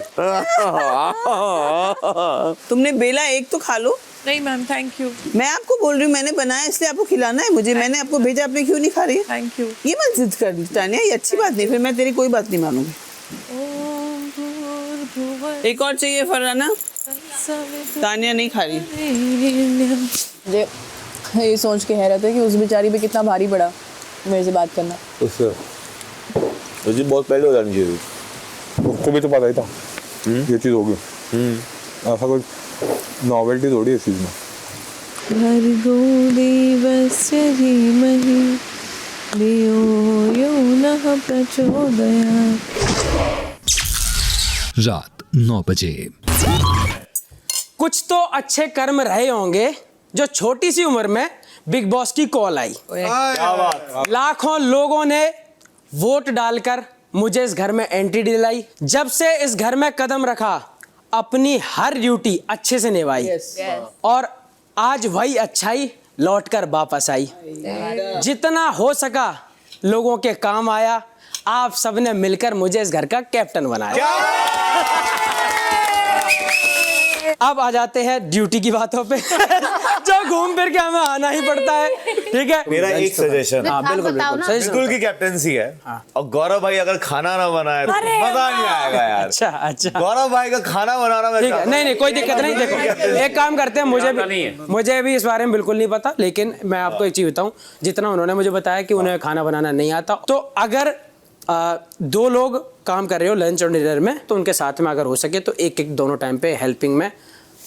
तुमने बेला एक तो खा लो। नहीं मैम, थैंक यू। मैं आपको बोल रही हूँ, मैंने बनाया इसलिए आपको खिलाना है मुझे। मैंने आपको भेजा, आपने क्यों नहीं खा रही है? Thank you. ये मत जिद कर तान्या, ये अच्छी बात नहीं। फिर मैं तेरी कोई बात नहीं मानूंगी। एक और चाहिए फरहाना। तान्या नहीं खा रही। मुझे ये सोच के हैरत है कि उस बेचारी पे कितना भारी पड़ा मेरे से बात करना। उससे मुझे बहुत पहले हो जानी चाहिए। उसको भी तो पता ही था ये चीज़ होगी। ऐसा कोई नॉवेल्टी थोड़ी है इस चीज़ में। रात 9 बजे। कुछ तो अच्छे कर्म रहे होंगे जो छोटी सी उम्र में बिग बॉस की कॉल आई। लाखों लोगों ने वोट डालकर मुझे इस घर में एंट्री दिलाई। जब से इस घर में कदम रखा, अपनी हर ड्यूटी अच्छे से निभाई। और आज वही अच्छाई लौटकर वापस आई। जितना हो सका लोगों के काम आया। आप सबने मिलकर मुझे इस घर का कैप्टन बनाया। अब आ जाते हैं ड्यूटी की बातों पे। जो घूम फिर के हमें आना ही पड़ता है, ठीक है। मेरा एक सजेशन, हाँ बिल्कुल बिल्कुल मृदुल की कैप्टेंसी है और गौरव भाई अगर खाना ना बनाए तो मजा नहीं आएगा यार। अच्छा गौरव भाई का खाना बनाना मैं ठीक है, नहीं कोई दिक्कत नहीं। देखो एक काम करते हैं, मुझे भी इस बारे में बिल्कुल नहीं पता, लेकिन मैं आपको एक चीज बताऊं, जितना उन्होंने मुझे बताया कि उन्हें खाना बनाना नहीं आता, तो अगर 2 लोग काम कर रहे हो लंच और डिनर में, तो उनके साथ में अगर हो सके तो एक दोनों टाइम पे हेल्पिंग में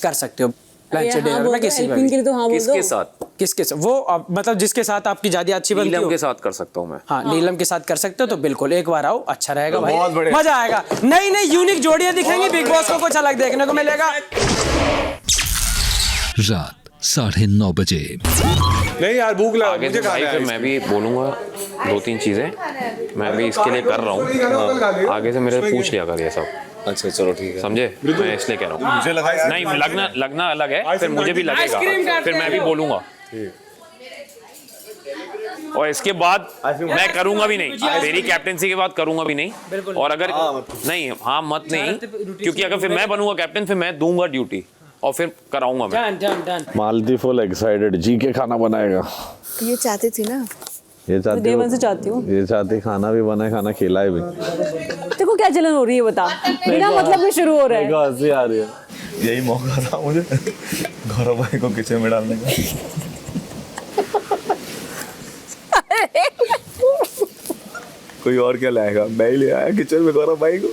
कर सकते हो, लंच और डिनर में किसी में भी। किसके साथ? किसके साथ? वो मतलब जिसके साथ आपकी ज्यादा अच्छी बनती हो। नीलम के साथ कर सकता हूँ मैं। हाँ नीलम के साथ कर सकते हो, तो बिल्कुल एक बार आओ, अच्छा रहेगा भाई, बहुत बढ़िया। मजा आएगा, नई नई यूनिक जोड़ियां दिखेंगी, बिग बॉस को कुछ अलग देखने को मिलेगा। रात 9:30 बजे। नहीं यार भूख लगा आगे मुझे तो भाई खाना फिर है। मैं भी बोलूंगा 2-3 चीजें, मैं भी इसके लिए कर रहा हूँ। आगे से मेरे पूछ लिया कर ये सब। अच्छा चलो ठीक है, समझे? मैं इसलिए कह रहा हूँ, मुझे लगा नहीं लगना अलग है, फिर मुझे भी लगेगा, फिर मैं भी बोलूंगा, और इसके बाद मैं करूंगा भी नहीं, तेरी कैप्टेंसी के बाद करूंगा भी नहीं। और अगर नहीं हाँ मत नहीं, क्योंकि अगर फिर मैं बनूंगा कैप्टन, फिर मैं दूंगा ड्यूटी और फिर कराऊंगा मैं। मालती फुल एक्साइटेड, जी के खाना बनाएगा। ये चाहती थी ना, ये चाहती डे वन से चाहती हूँ। ये चाहती खाना भी बनाए, खाना खिलाए भी। देखो क्या जलन हो रही है, बता बिना मतलब में शुरू हो रहा है। हंसी आ रही है। यही मौका था मुझे गौरव भाई को किचन में डालने का। कोई और क्या लाएगा, मैं ही ले आया किचन में गौरव भाई को।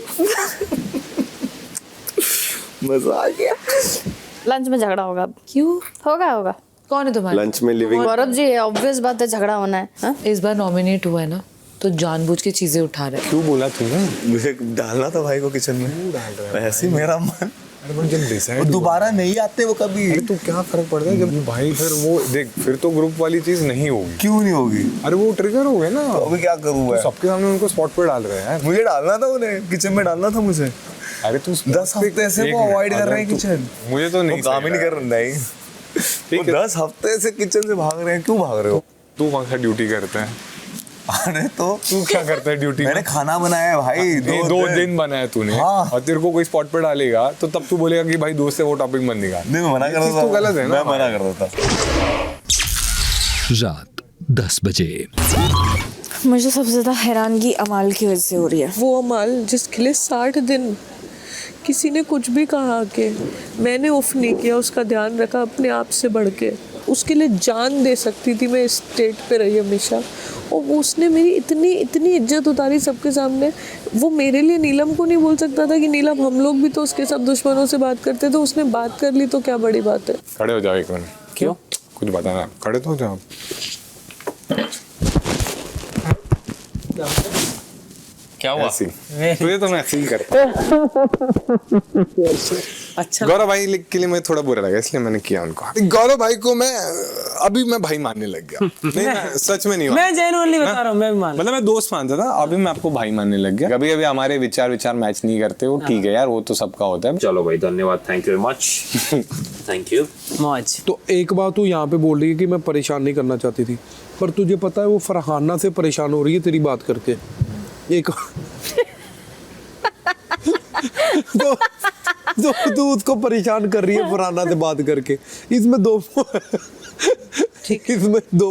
मजा आ गया। लंच में झगड़ा होगा। क्यों होगा? कौन है तुम्हारे? लंच में लिविंग गौरव जी, ऑब्वियस बात है, झगड़ा होना है। हाँ? इस बार नॉमिनेट हुआ है ना, तो जानबूझ के चीजें उठा रहे हैं। क्यों बोला तूने? मुझे डालना था भाई को किचन में, ऐसे ही मेरा मन। जब डिसाइड दोबारा नहीं आते वो कभी। अरे तो क्या फर्क पड़ता है जब भाई, फिर वो देख, फिर तो ग्रुप वाली चीज नहीं होगी। क्यों नहीं होगी? अरे वो ट्रिगर हो गए ना। अभी क्या करूँ मैं? सबके सामने उनको स्पॉट पे डाल रहे हैं यार। मुझे डालना था, उन्हें किचन में डालना था मुझे। अरे तू 10 हफ्ते से वो अवॉइड कर रहे हैं किचन। मुझे तो नहीं काम ही नहीं कर रहे। नहीं, वो 10 हफ्ते से किचन से भाग रहे हैं। क्यों भाग रहे हो? तू कौन सा ड्यूटी करता है? अरे तो तू क्या करता है ड्यूटी? मैंने खाना बनाया है भाई, 2 दिन बनाया तूने। हाँ। और तेरे को कोई स्पॉट पे डालेगा तो तब तू बोलेगा कि भाई दोस्त से वो टॉपिक मत निकाल। नहीं, मैं मना कर रहा था। तो गलत है ना। मैं मना कर रहा था। रात 10 बजे। मुझे सबसे ज़्यादा हैरानगी अमाल की वजह से हो रही है। वो अमाल जिसके लिए 60 दिन किसी ने कुछ भी कहा कि मैंने ऑफ नहीं किया, उसका ध्यान रखा अपने आप से बढ़ के, उसके लिए जान दे सकती थी मैं, इस स्टेट पे रही हमेशा, और उसने मेरी इतनी इज्जत उतारी सबके सामने। वो मेरे लिए नीलम को नहीं बोल सकता था कि नीलम, हम लोग भी तो उसके साथ दुश्मनों से बात करते, तो उसने बात कर ली, तो क्या बड़ी बात है। खड़े हो जाओ एक मिनट। क्यों? कुछ बताना, खड़े तो हो जाओ। क्या हुआ? तुझे तो मैं ऐसे ही करता। अच्छा गौरव भाई के लिए मुझे थोड़ा बुरा लगा, इसलिए मैंने किया उनको। गौरव भाई को मैं अभी मैं भाई मानने लग गया। नहीं, मैं सच में नहीं, मैं जेन्युइनली बता रहा हूँ, मैं भी मान, मतलब मैं दोस्त मानता था, अभी मैं आपको भाई मानने लग गया। कभी कभी हमारे विचार मैच नहीं करते, वो ठीक है यार, वो तो सबका होता है। चलो भाई, धन्यवाद, thank you very much, thank you. मौज। तो एक बात तू यहाँ पे बोल रही है कि मैं परेशान नहीं करना चाहती थी, पर तुझे पता है वो फरहाना से परेशान हो रही है तेरी बात करके। एक तो तू उसको परेशान कर रही है फरहाना से बात करके। इसमें 2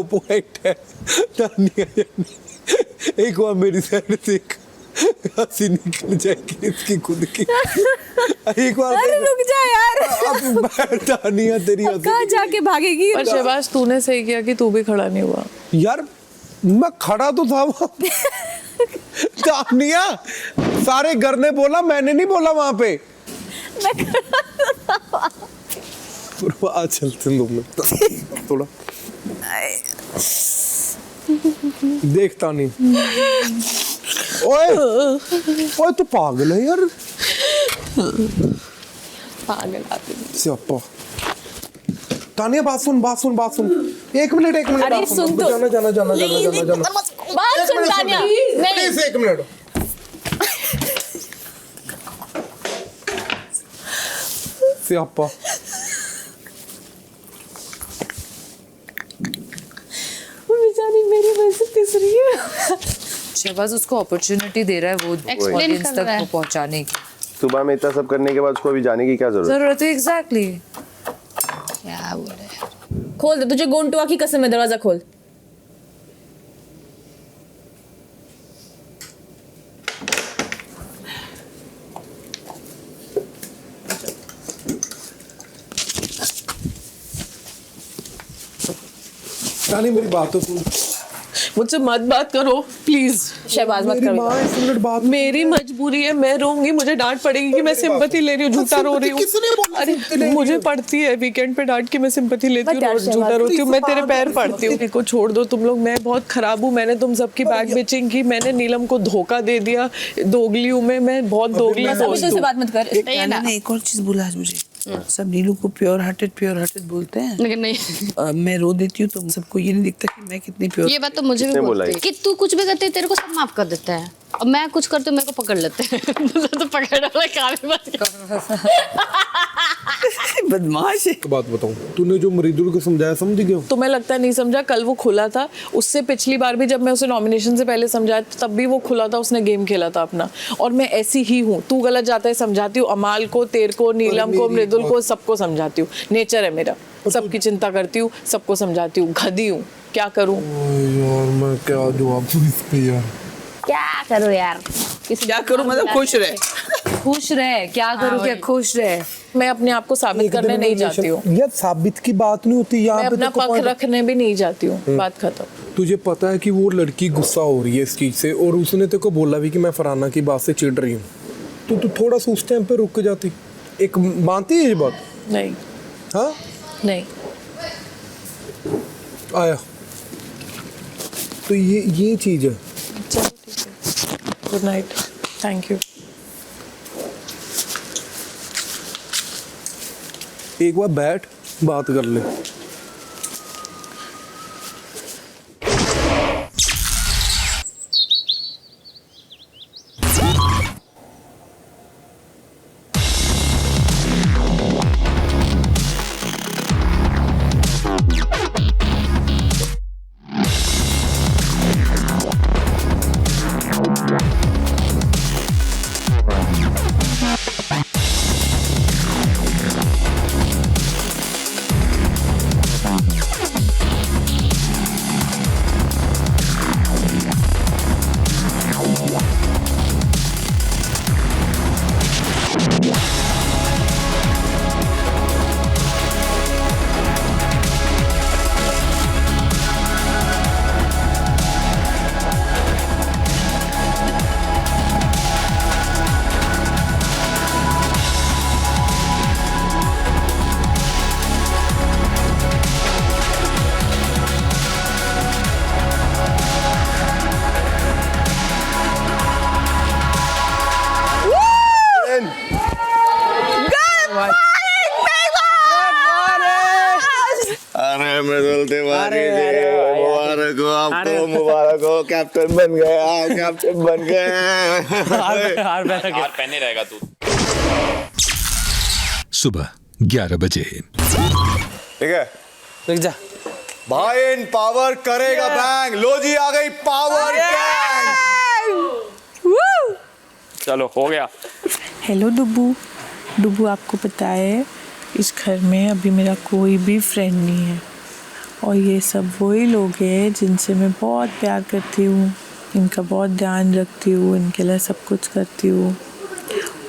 पॉइंट है। एक बार मेरी साइड से हंसी निकल जाएगी इसकी खुद की। एक बार अरे रुक जा यार, तानिया तेरी कहाँ जाके भागेगी। पर शहबाज, तूने सही किया कि तू भी खड़ा नहीं हुआ यार। मैं खड़ा तो था वहां। तानिया, सारे घर ने बोला, मैंने नहीं बोला वहां पे। आज चलते हैं 2 मिनट थोड़ा देखता नहीं। ओए तू पागल है यार। पागल आदमी। सियापा। तानिया बात सुन। 1 मिनट। अरे सुन तो। जाना। बात सुन तानिया। नहीं। Please 1 minute. सियापा। वो बेचारी मेरी वजह से पिस रही है। शहबाज उसको अपॉर्चुनिटी दे रहा है वो ऑडियंस तक को पहुंचाने की। सुबह में इतना सब करने के बाद उसको अभी जाने की क्या जरूरत है। एग्जैक्टली। क्या बोले? खोल दे, तुझे गोंटुआ की कसम है, दरवाजा खोल। रानी मेरी बात तो सुन। मुझसे मत बात करो प्लीज। शहबाज मत करो। बात मेरी मजबूरी है, मैं रोऊंगी, मुझे डांट पड़ेगी कि मैं सिंपैथी ले रही हूँ, झूठा रो रही हूँ। अरे मुझे पड़ती है वीकेंड पे डांट के, मैं सिंपैथी लेती हूँ, झूठा रोती हूँ, मैं तेरे पैर पड़ती हूँ। मेरे को छोड़ दो तुम लोग, मैं बहुत खराब हूँ। मैंने तुम सबकी बैक बिचिंग की, मैंने नीलम को धोखा दे दिया, दोगली हूँ मैं बहुत दोगली दोस्त हूँ। बात मत कर। एक और चीज बोला आज मुझे, सब नीलू को प्योर हार्टेड बोलते हैं, लेकिन नहीं मैं रो देती हूँ तो सबको ये नहीं दिखता कि मैं कितनी प्योर। ये बात तो मुझे भी बोलती है कि तू कुछ भी करती है तेरे को सब माफ कर देता है, अब मैं कुछ करती हूँ मेरे को पकड़ लेते हैं। तो पकड़ वाला काम ही मत कर। बदमाश है। बात बताऊं, तूने जो मृदुल को समझाया समझ गया? तुम्हें लगता है नहीं समझा? कल वो खुला था, उससे पिछली बार भी जब मैं उसे नॉमिनेशन से पहले समझाया तब भी वो खुला था, उसने गेम खेला था अपना। और मैं ऐसी ही हूँ, तू गलत जाता है समझाती हूँ, अमाल को, तेरे को, नीलम को, मृदुल को, सबको समझाती हूँ। नेचर है मेरा, सबकी चिंता करती हूँ, सबको समझाती हूँ, गधी हूँ, क्या करूँ यार मैं क्या जवाब दूं इस पे यार? क्या करो यार, क्या करूँ मतलब खुश रहे। खुश रहे, क्या करूँ क्या खुश रहे। मैं अपने आप को साबित करने नहीं जाती हूँ, यार साबित की बात नहीं होती यहाँ मैं पे। अपना पक्ष रखने भी नहीं जाती हूँ, बात खत्म। तुझे पता है कि वो लड़की गुस्सा हो रही है इस चीज से, और उसने तेरे को बोला भी कि मैं फरहाना की बात से चिढ़ रही हूँ, तो तू थोड़ा सा उस टाइम पे रुक जाती। एक मानती है ये बात? नहीं। हाँ नहीं आया तो ये चीज है। चलो ठीक है, गुड नाइट, थैंक यू। एक बार बैठ बात कर ले। अरे मृदुल तिवारी जी, मुबारक हो आपको, मुबारक हो, कैप्टन बन गए आप, कैप्टन बन गए। हार पहने रहेगा तू। सुबह 11 बजे। ठीक है, रुक जा भाई इन पावर करेगा बैंग। लो जी आ गई पावर गैंग। चलो हो गया। हेलो डुब्बू। डुब्बू आपको पता है इस घर में अभी मेरा कोई भी फ्रेंड नहीं है, और ये सब वही लोग हैं जिनसे मैं बहुत प्यार करती हूँ, इनका बहुत ध्यान रखती हूँ, इनके लिए सब कुछ करती हूँ।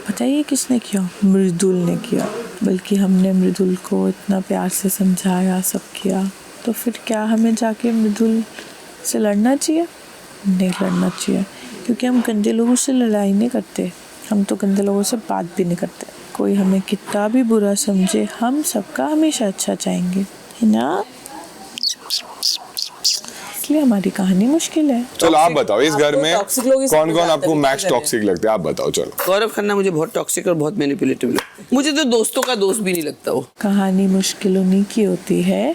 पता है ये किसने किया? मृदुल ने किया। बल्कि हमने मृदुल को इतना प्यार से समझाया, सब किया, तो फिर क्या हमें जाके मृदुल से लड़ना चाहिए? नहीं लड़ना चाहिए, क्योंकि हम गंदे लोगों से लड़ाई नहीं करते, हम तो गंदे लोगों से बात भी नहीं करते। कोई हमें कितना भी बुरा समझे, हम सबका हमेशा अच्छा चाहेंगे, है ना? इसलिए हमारी कहानी मुश्किल है। चलो आप बताओ इस घर में toxic लोग इस कौन कौन घर आपको में मैक्स जाते हैं। टॉक्सिक लगते हैं, आप बताओ। चलो गौरव खन्ना मुझे बहुत टॉक्सिक और बहुत मैनिपुलेटिव लगता है। मुझे तो दोस्तों का दोस्त भी नहीं लगता वो। कहानी मुश्किल उन्हीं की होती है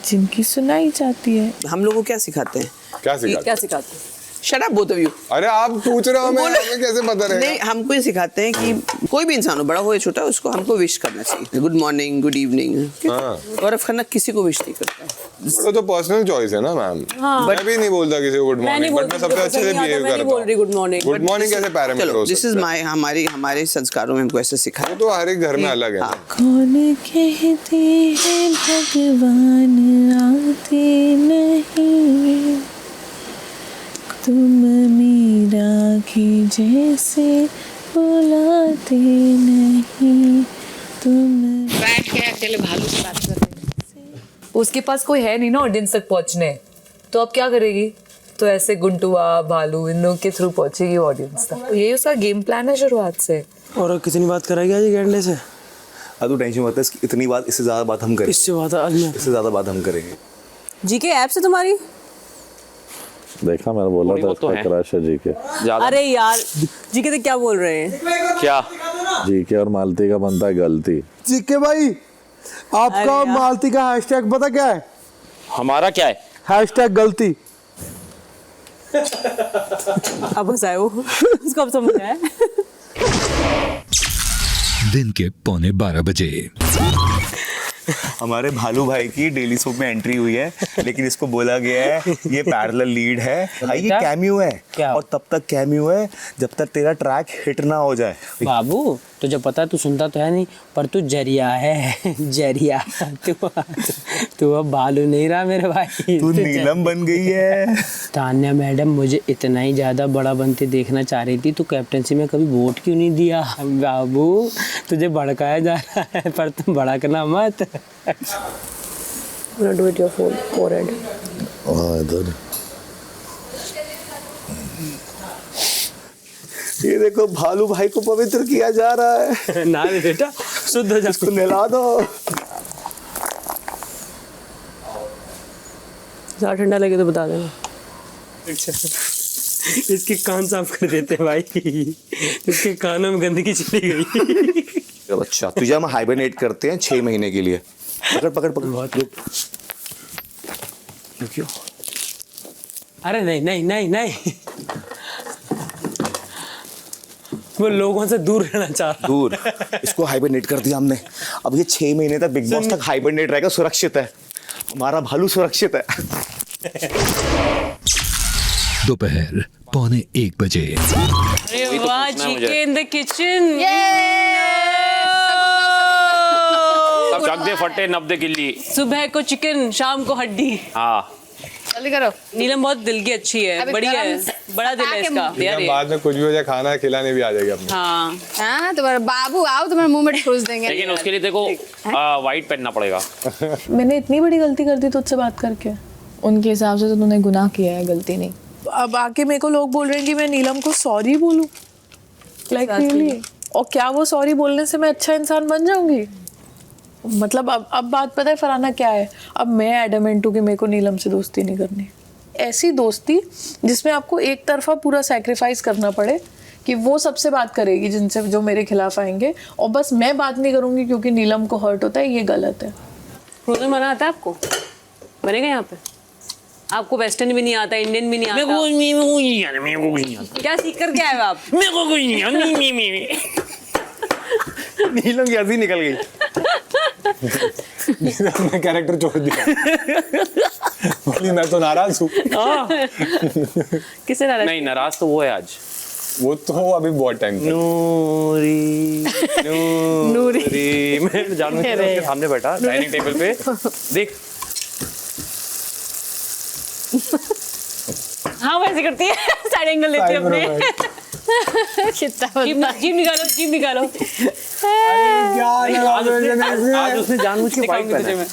जिनकी सुनाई जाती है। हम लोगों को क्या सिखाते हैं? क्या सिखाते क्या सिखाते हैं? Shut up both of you. अरे आप पूछ रहे हो, हमें कैसे पता रहेगा? नहीं, हमको ये सिखाते हैं कि कोई भी इंसान हो, बड़ा हो या छोटा, उसको हमको विश करना चाहिए, good morning, good evening. Gaurav Khanna किसी को विश नहीं करता। वो तो पर्सनल चॉइस है ना मैम। मैं भी नहीं बोलता किसी को गुड मॉर्निंग, बट मैं सबसे अच्छे से बिहेव करता हूँ। Good morning. गुड मॉर्निंग कैसे पैरामीटर हो दिस इज माय हमारे संस्कारों में हमको ऐसे सिखाया। वो तो हर एक घर में अलग है। कौन कहते हैं भगवान बुलाते नहीं, तुम मीरा की जैसे बुलाते नहीं, तुम। बैठ के अकेले भालू से बात कर रहे हैं। उसके पास कोई है नहीं ना ऑडियंस तक पहुंचने, तो अब क्या करेगी? तो ऐसे गुंटुआ भालू इन लोग के थ्रू पहुंचेगी ऑडियंस तक। तो यही उसका गेम प्लान है शुरुआत से। और कितनी बात कराएगी आज गैंडले से? अब तू टेंशन मत ले, इतनी बात, इससे ज़्यादा बात हम करेंगे। इससे ज़्यादा बात हम करेंगे। जीके ऐप से तुम्हारी देखा, मैंने बोला था इसका क्रश है जीके। अरे यार जीके तो क्या बोल रहे हैं? क्या? जीके और मालती का बनता है गलती। जीके भाई, आपका मालती का हैशटैग पता क्या है? हमारा क्या है? हैशटैग गलती। अब हंसाए वो उसको अब समझ आया। दिन के 11:45 बजे। हमारे भालू भाई की डेली सोप में एंट्री हुई है, लेकिन इसको बोला गया है ये पैरेलल लीड है भाई, ये कैमियो है। क्या? और तब तक कैमियो है जब तक तेरा ट्रैक हिट ना हो जाए। बाबू तुझे पता है, तू सुनता तो है नहीं, पर तू जरिया है, जरिया। तू अब भालू नहीं रहा मेरे भाई, तू नीलम बन गई है। तान्या मैडम मुझे इतना ही ज्यादा बड़ा बनते देखना चाह रही थी, तो कैप्टनसी में कभी वोट क्यों नहीं दिया? बाबू तुझे भड़काया जा रहा है, पर तुम भड़कना मत। Do it your forehead. इधर ये देखो भालू भाई को पवित्र किया जा रहा है। ना रे बेटा, शुद्ध हो जा, इसको नहला दो। ज़्यादा ठंडा लगे तो बता देना। इसके कान साफ कर देते हैं भाई, इसके कानों में गंदगी चली गई। अच्छा तुझे हम हाइबरनेट करते हैं 6 महीने के लिए। पकड़ पकड़ पकड़। बहुत क्यों? अरे नहीं नहीं नहीं नहीं, वो लोगों से दूर रहना चाह रहा। दूर? इसको हाइबरनेट कर दिया हमने। अब ये 6 महीने तक बिग बॉस तक हाइबरनेट रहेगा, सुरक्षित है। हमारा भालू सुरक्षित है। दोपहर 1:45 बजे। अरे वाह, जीके इन द किचन। सब चक दे फटे, नब दे गिल्ली। सुबह को चिकन, शाम को हड्डी। हाँ जल्दी करो। नीलम बहुत दिल की अच्छी है, बढ़िया है, बड़ा दिल है इसका। बाद में कुछ भी हो जाए खाना खिलाने भी आ जाएगी अपने। हाँ हाँ, तुम्हारे बाबू आओ, तुम्हारे मुंह में ठूस देंगे। लेकिन उसके लिए देखो वाइट पहनना पड़ेगा। मैंने इतनी बड़ी गलती कर दी तुझसे बात करके? उनके हिसाब से तो तूने गुनाह किया है, गलती नहीं। अब आके मेरे को लोग बोल रहे हैं कि मैं नीलम को सॉरी बोलूं, लाइक रियली? और क्या वो सॉरी बोलने से मैं अच्छा इंसान बन जाऊंगी? मतलब अब बात पता है फरहाना क्या है? अब मैं एडमेंट हूँ कि मेरे को नीलम से दोस्ती नहीं करनी। ऐसी दोस्ती जिसमें आपको एक तरफा पूरा सैक्रिफाइस करना पड़े कि वो सबसे बात करेगी जिनसे जो मेरे खिलाफ आएंगे, और बस मैं बात नहीं करूँगी क्योंकि नीलम को हर्ट होता है, ये गलत है। फ्रोजन बना आता है आपको? बनेगा यहाँ पे? आपको वेस्टर्न भी नहीं आता, इंडियन भी नहीं आता? क्या सीख कर क्या है आप? नीलम कैसी निकल गई? अपना कैरेक्टर छोड़ दिया। बोली मैं तो नाराज हूँ। किससे नाराज? नहीं, नाराज तो वो है आज। वो तो अभी बहुत टाइम तक। नूरी नूरी मैं जानू के सामने बैठा डाइनिंग टेबल पे, देख। हाँ वैसे करती है, साइड एंगल लेती है अपने। जीभ निकालो, जीभ निकालो। आज उसने जानबूझ के फाइट पहना है,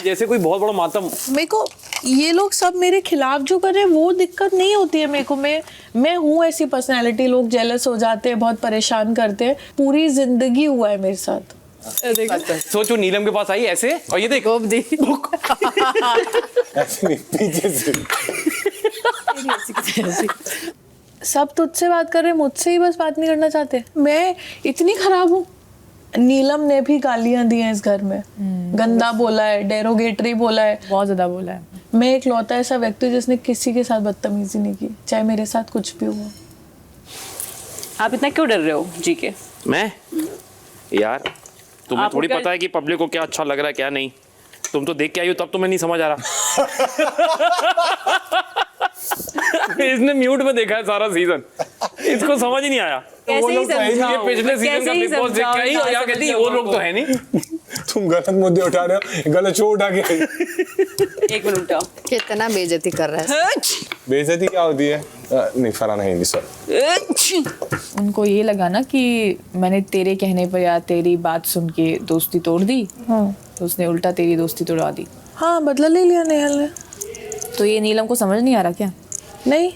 जैसे कोई बहुत बड़ा मातम। मेरे को ये लोग सब मेरे खिलाफ जो कर रहे हैं वो दिक्कत नहीं होती है मेरे को। मैं हूँ ऐसी पर्सनालिटी, लोग जेलस हो जाते हैं, बहुत परेशान करते हैं। पूरी जिंदगी हुआ है मेरे साथ। सोचो नीलम के पास आई ऐसे, और ये देखो पीछे से सब तुझसे बात कर रहे हैं, मुझसे ही बस बात नहीं करना चाहते। मैं इतनी खराब हूँ? नीलम ने भी गालियां दी हैं इस घर में, गंदा बोला है, डेरोगेटरी बोला है, बहुत ज्यादा बोला है। मैं एक लौता ऐसा व्यक्ति जिसने किसी के साथ बदतमीजी नहीं की, चाहे मेरे साथ कुछ भी हुआ। आप इतना क्यों डर रहे हो जीके? मैं यार, तुम्हें थोड़ी पता है कि पब्लिक को क्या अच्छा लग रहा है क्या नहीं। तुम तो देख के आई हो, तब तो मैं नहीं समझ आ रहा। इसने म्यूट में देखा है सारा सीजन, इसको समझ ही नहीं आया। कैसे ही समझाऊं? पिछले सीजन का बिग बॉस देख के आई और यहाँ कहती वो लोग तो है नहीं। तुम गलत मुद्दे उठा रहे हो, गलत शो उठा के। एक मिनट उठाओ। कितना बेइज्जती कर रहा है। बेइज्जती क्या होती है? नहीं फरहाना है, सर। उनको ये लगा ना कि मैंने तेरे कहने पर या तेरी बात सुन के दोस्ती तोड़ दी, तो उसने उल्टा तेरी दोस्ती तोड़वा दी। हाँ, बदला ले लिया नेहल ने। तो ये नीलम को समझ नहीं आ रहा क्या? नहीं,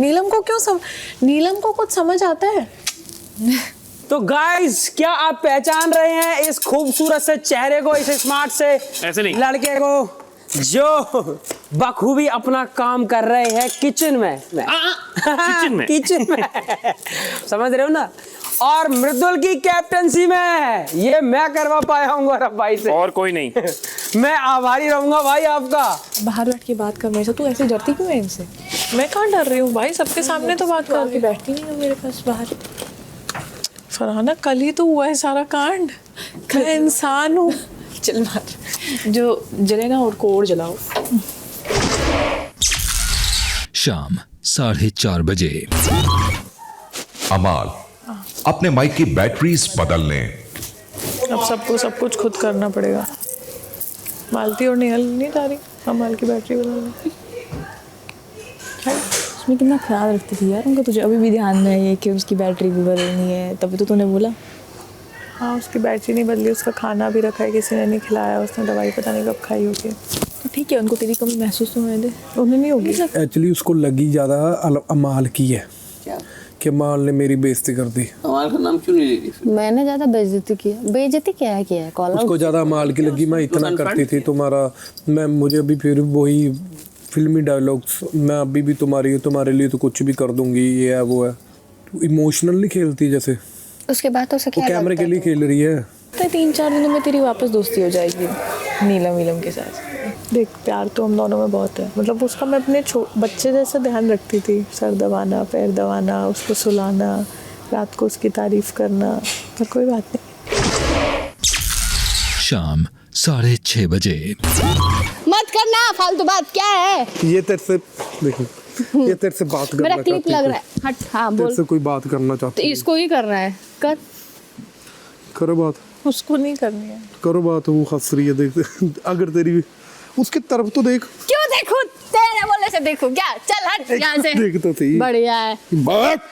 नीलम को क्यों नीलम को कुछ समझ आता है? तो गाइस, क्या आप पहचान रहे हैं इस खूबसूरत से चेहरे को, इस स्मार्ट से ऐसे नहीं लड़के को जो बखूबी अपना काम कर रहे हैं किचन में? किचन में समझ रहे हो ना? और मृदुल की कैप्टनसी में ये मैं करवा पाया हूँ गौरव भाई से, और कोई नहीं। मैं आभारी रहूंगा भाई आपका। बाहर बैठ के बात करने से तू ऐसे डरती क्यों है इनसे? मैं कहाँ डर रही हूँ भाई, सबके सामने तो बात कर के बैठती नहीं हो मेरे पास बाहर। फरहाना, कल ही तो हुआ है सारा कांड। मैं इंसान हूँ। चल मार, जो जले ना और को और जलाओ। शाम 4:30 बजे। अमाल अपने माइक की बैटरीज बदल लें। अब सबको सब कुछ खुद करना पड़ेगा। मालती और नेहल नहीं जा रही, अमाल की बैटरी बदलने। उसमें कितना ख्याल रखती थी यार उनका, तुझे अभी भी ध्यान में है ये कि उसकी बैटरी भी बदलनी है, तभी तो तूने बोला। हाँ, उसकी बैटरी नहीं बदली, उसका खाना भी रखा है, किसी ने नहीं खिलाया, उसने दवाई पता नहीं कब खाई होगी। तो ठीक है, उनको तेरी कमी महसूस तो होने दे। उन्हें नहीं होगी। एक्चुअली उसको लगी ज़्यादा अमाल की है कि अमाल ने मेरी बेइज्जती कर दी। अमाल का नाम क्यों नहीं ले रही? मैंने ज्यादा बेइज्जती किया? बेइज्जती क्या है कॉल आउट। उसको ज़्यादा अमाल की लगी। मैं इतना करती थी तुम्हारा, मैं मुझे अभी फिर वही फिल्मी डायलॉग्स, मैं अभी भी तुम्हारे लिए तो कुछ भी कर दूंगी, ये है वो है। इमोशनल नहीं खेलती जैसे। उसके बाद तो वो कैमरे के लिए खेल रही है। तो 3-4 दिनों में तेरी वापस दोस्ती हो जाएगी नीलम के साथ। देख, प्यार तो हम दोनों में बहुत है। मतलब उसका मैं अपने बच्चे जैसा ध्यान रखती थी। सर दबाना, पैर दबाना, उसको सुलाना, रात को उसकी तारीफ करना, पर कोई बात नहीं। शाम 6:30 बजे। मत करना फालतू बात। क्या है ये तेरे से देखो, ये तेरे से बात करना मेरा क्लिप लग रहा है। हट। हाँ बोल। तेरे से कोई बात करना तो चाहती है। इसको ही करना है, कर। करो बात। उसको नहीं करनी है। करो बात। वो हंस रही है, देख। अगर तेरी उसकी तरफ तो देख। क्यों देखूं? तेरे बोलने से देखूं क्या? चल हट यहाँ से। देख तो सही। बढ़िया है। बात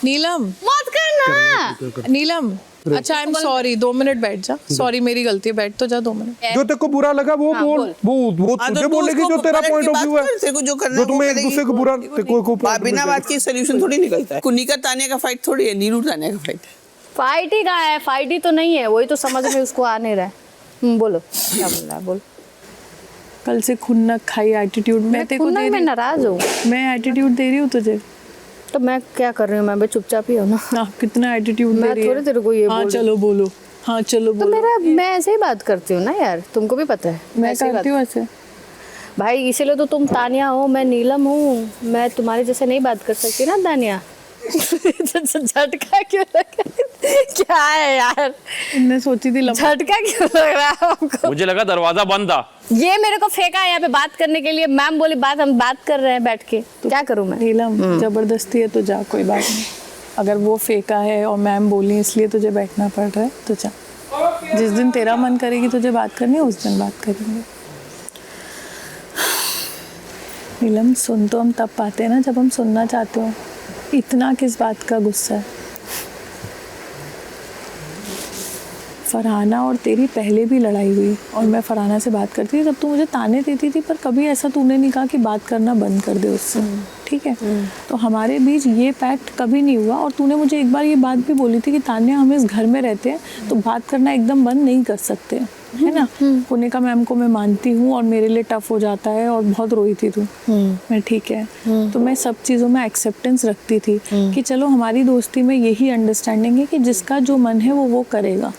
नीलम मत करना। नीलम, अच्छा, आई एम सॉरी। 2 मिनट बैठ जा। सॉरी, मेरी गलती है, बैठ तो जा 2 मिनट। जो तेरे को बुरा लगा वो बोल। वो तुझे बोलेगी जो तेरा पॉइंट ऑफ व्यू है। तेरे को जो करना जो तुम्हें एक दूसरे को बुरा, बिना बात के सॉल्यूशन थोड़ी निकलता है। कुनिका तानिया का फाइट थोड़ी है, नीलू तानिया का फाइट है। फाइट ही कहाँ है? फाइट ही तो नहीं है, वही तो समझ में उसको आ नहीं रहा है। बोलो क्या बोल रहा है, बोल। कल से खुन्नक खाई एटीट्यूड मैं तेरे को दे रही। मैं नाराज हूँ। मैं एटीट्यूड दे रही हूँ तुझे। तो मैं क्या कर रही हूँ? मैं भी चुपचाप ही हूँ ना। हाँ, कितना एटीट्यूड दे रही है। मैं थोड़ी तेरे को ये हाँ चलो बोलो। हाँ चलो तो बोलो। मैं ऐसे ही बात करती हूँ ना यार, तुमको भी पता है। मैं करती हूँ ऐसे भाई, इसीलिए तो तुम तानिया हो, मैं नीलम हूँ। मैं तुम्हारे जैसे नहीं बात कर सकती ना तानिया। झटका क्यों लगा? क्या है यार? इन्हें सोची थी झटका क्यों लग रहा है आपको? मुझे लगा दरवाजा बंद था। ये मेरे को फेंका है यहाँ पे बात करने के लिए। मैम बोली बात, हम बात कर रहे हैं बैठ के। तो क्या करूँ मैं? नीलम, जबरदस्ती है तो जा, कोई बात नहीं। अगर वो फेंका है और मैम बोली इसलिए तुझे बैठना पड़ रहा है तो जा। जिस दिन तेरा मन करेगी तुझे बात करनी है, उस दिन बात करेंगे। नीलम, सुन तो हम तब पाते हैं ना जब हम सुनना चाहते हो। इतना किस बात का गुस्सा है? फरहाना और तेरी पहले भी लड़ाई हुई और मैं फरहाना से बात करती थी, तब तू मुझे ताने देती थी, पर कभी ऐसा तूने नहीं कहा कि बात करना बंद कर दे उससे। ठीक है, तो हमारे बीच ये पैक्ट कभी नहीं हुआ। और तूने मुझे एक बार ये बात भी बोली थी कि तान्या, हम इस घर में रहते हैं तो बात करना एकदम बंद नहीं कर सकते, है ना। कुनिका मैम को मैं मानती हूँ और मेरे लिए टफ हो जाता है और बहुत रोई थी तू। मैं ठीक है, तो मैं सब चीज़ों में एक्सेप्टेंस रखती थी कि चलो हमारी दोस्ती में यही अंडरस्टैंडिंग है कि जिसका जो मन है वो करेगा।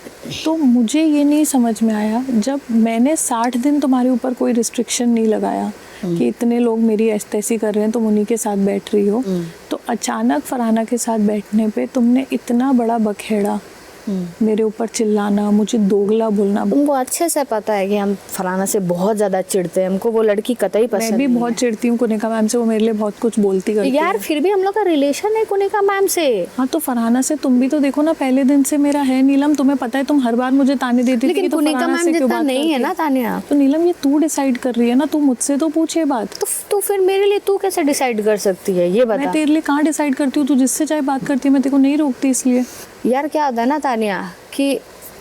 तो मुझे ये नहीं समझ में आया जब मैंने 60 दिन तुम्हारे ऊपर कोई रिस्ट्रिक्शन नहीं लगाया कि इतने लोग मेरी ऐसी कर रहे हैं तुम उन्हीं के साथ बैठ रही हो, तो अचानक फरहाना के साथ बैठने पे तुमने इतना बड़ा बखेड़ा मेरे ऊपर चिल्लाना, मुझे दोगला बोलना। उनको अच्छे से पता है कि हम फराना से बहुत ज्यादा चिढ़ते हैं, हमको वो लड़की कतई पसंद मैं भी नहीं बहुत चिढ़ती हूँ कुनिका मैम से, वो मेरे लिए बहुत कुछ बोलती है। करती यार है। फिर भी हम लोग का रिलेशन है कुनिका मैम से। हाँ तो फरहाना से तुम भी तो देखो ना, पहले दिन से मेरा है नीलम, तुम्हें पता है तुम हर बार मुझे ताने देती थी लेकिन कि तो कुनिका फरहाना मैम से क्यों जितना बात नहीं करती है ना तानिया। तो नीलम ये तू डिसाइड कर रही है ना, तू मुझसे तो पूछ ये बात। तो फिर मेरे लिए तू कैसे डिसाइड कर सकती है ये बता। मैं तेरे लिए कहाँ डिसाइड करती हूँ, तू जिससे चाहे बात करती है, मैं तेरे को नहीं रोकती इसलिए। यार क्या होता है ना तानिया कि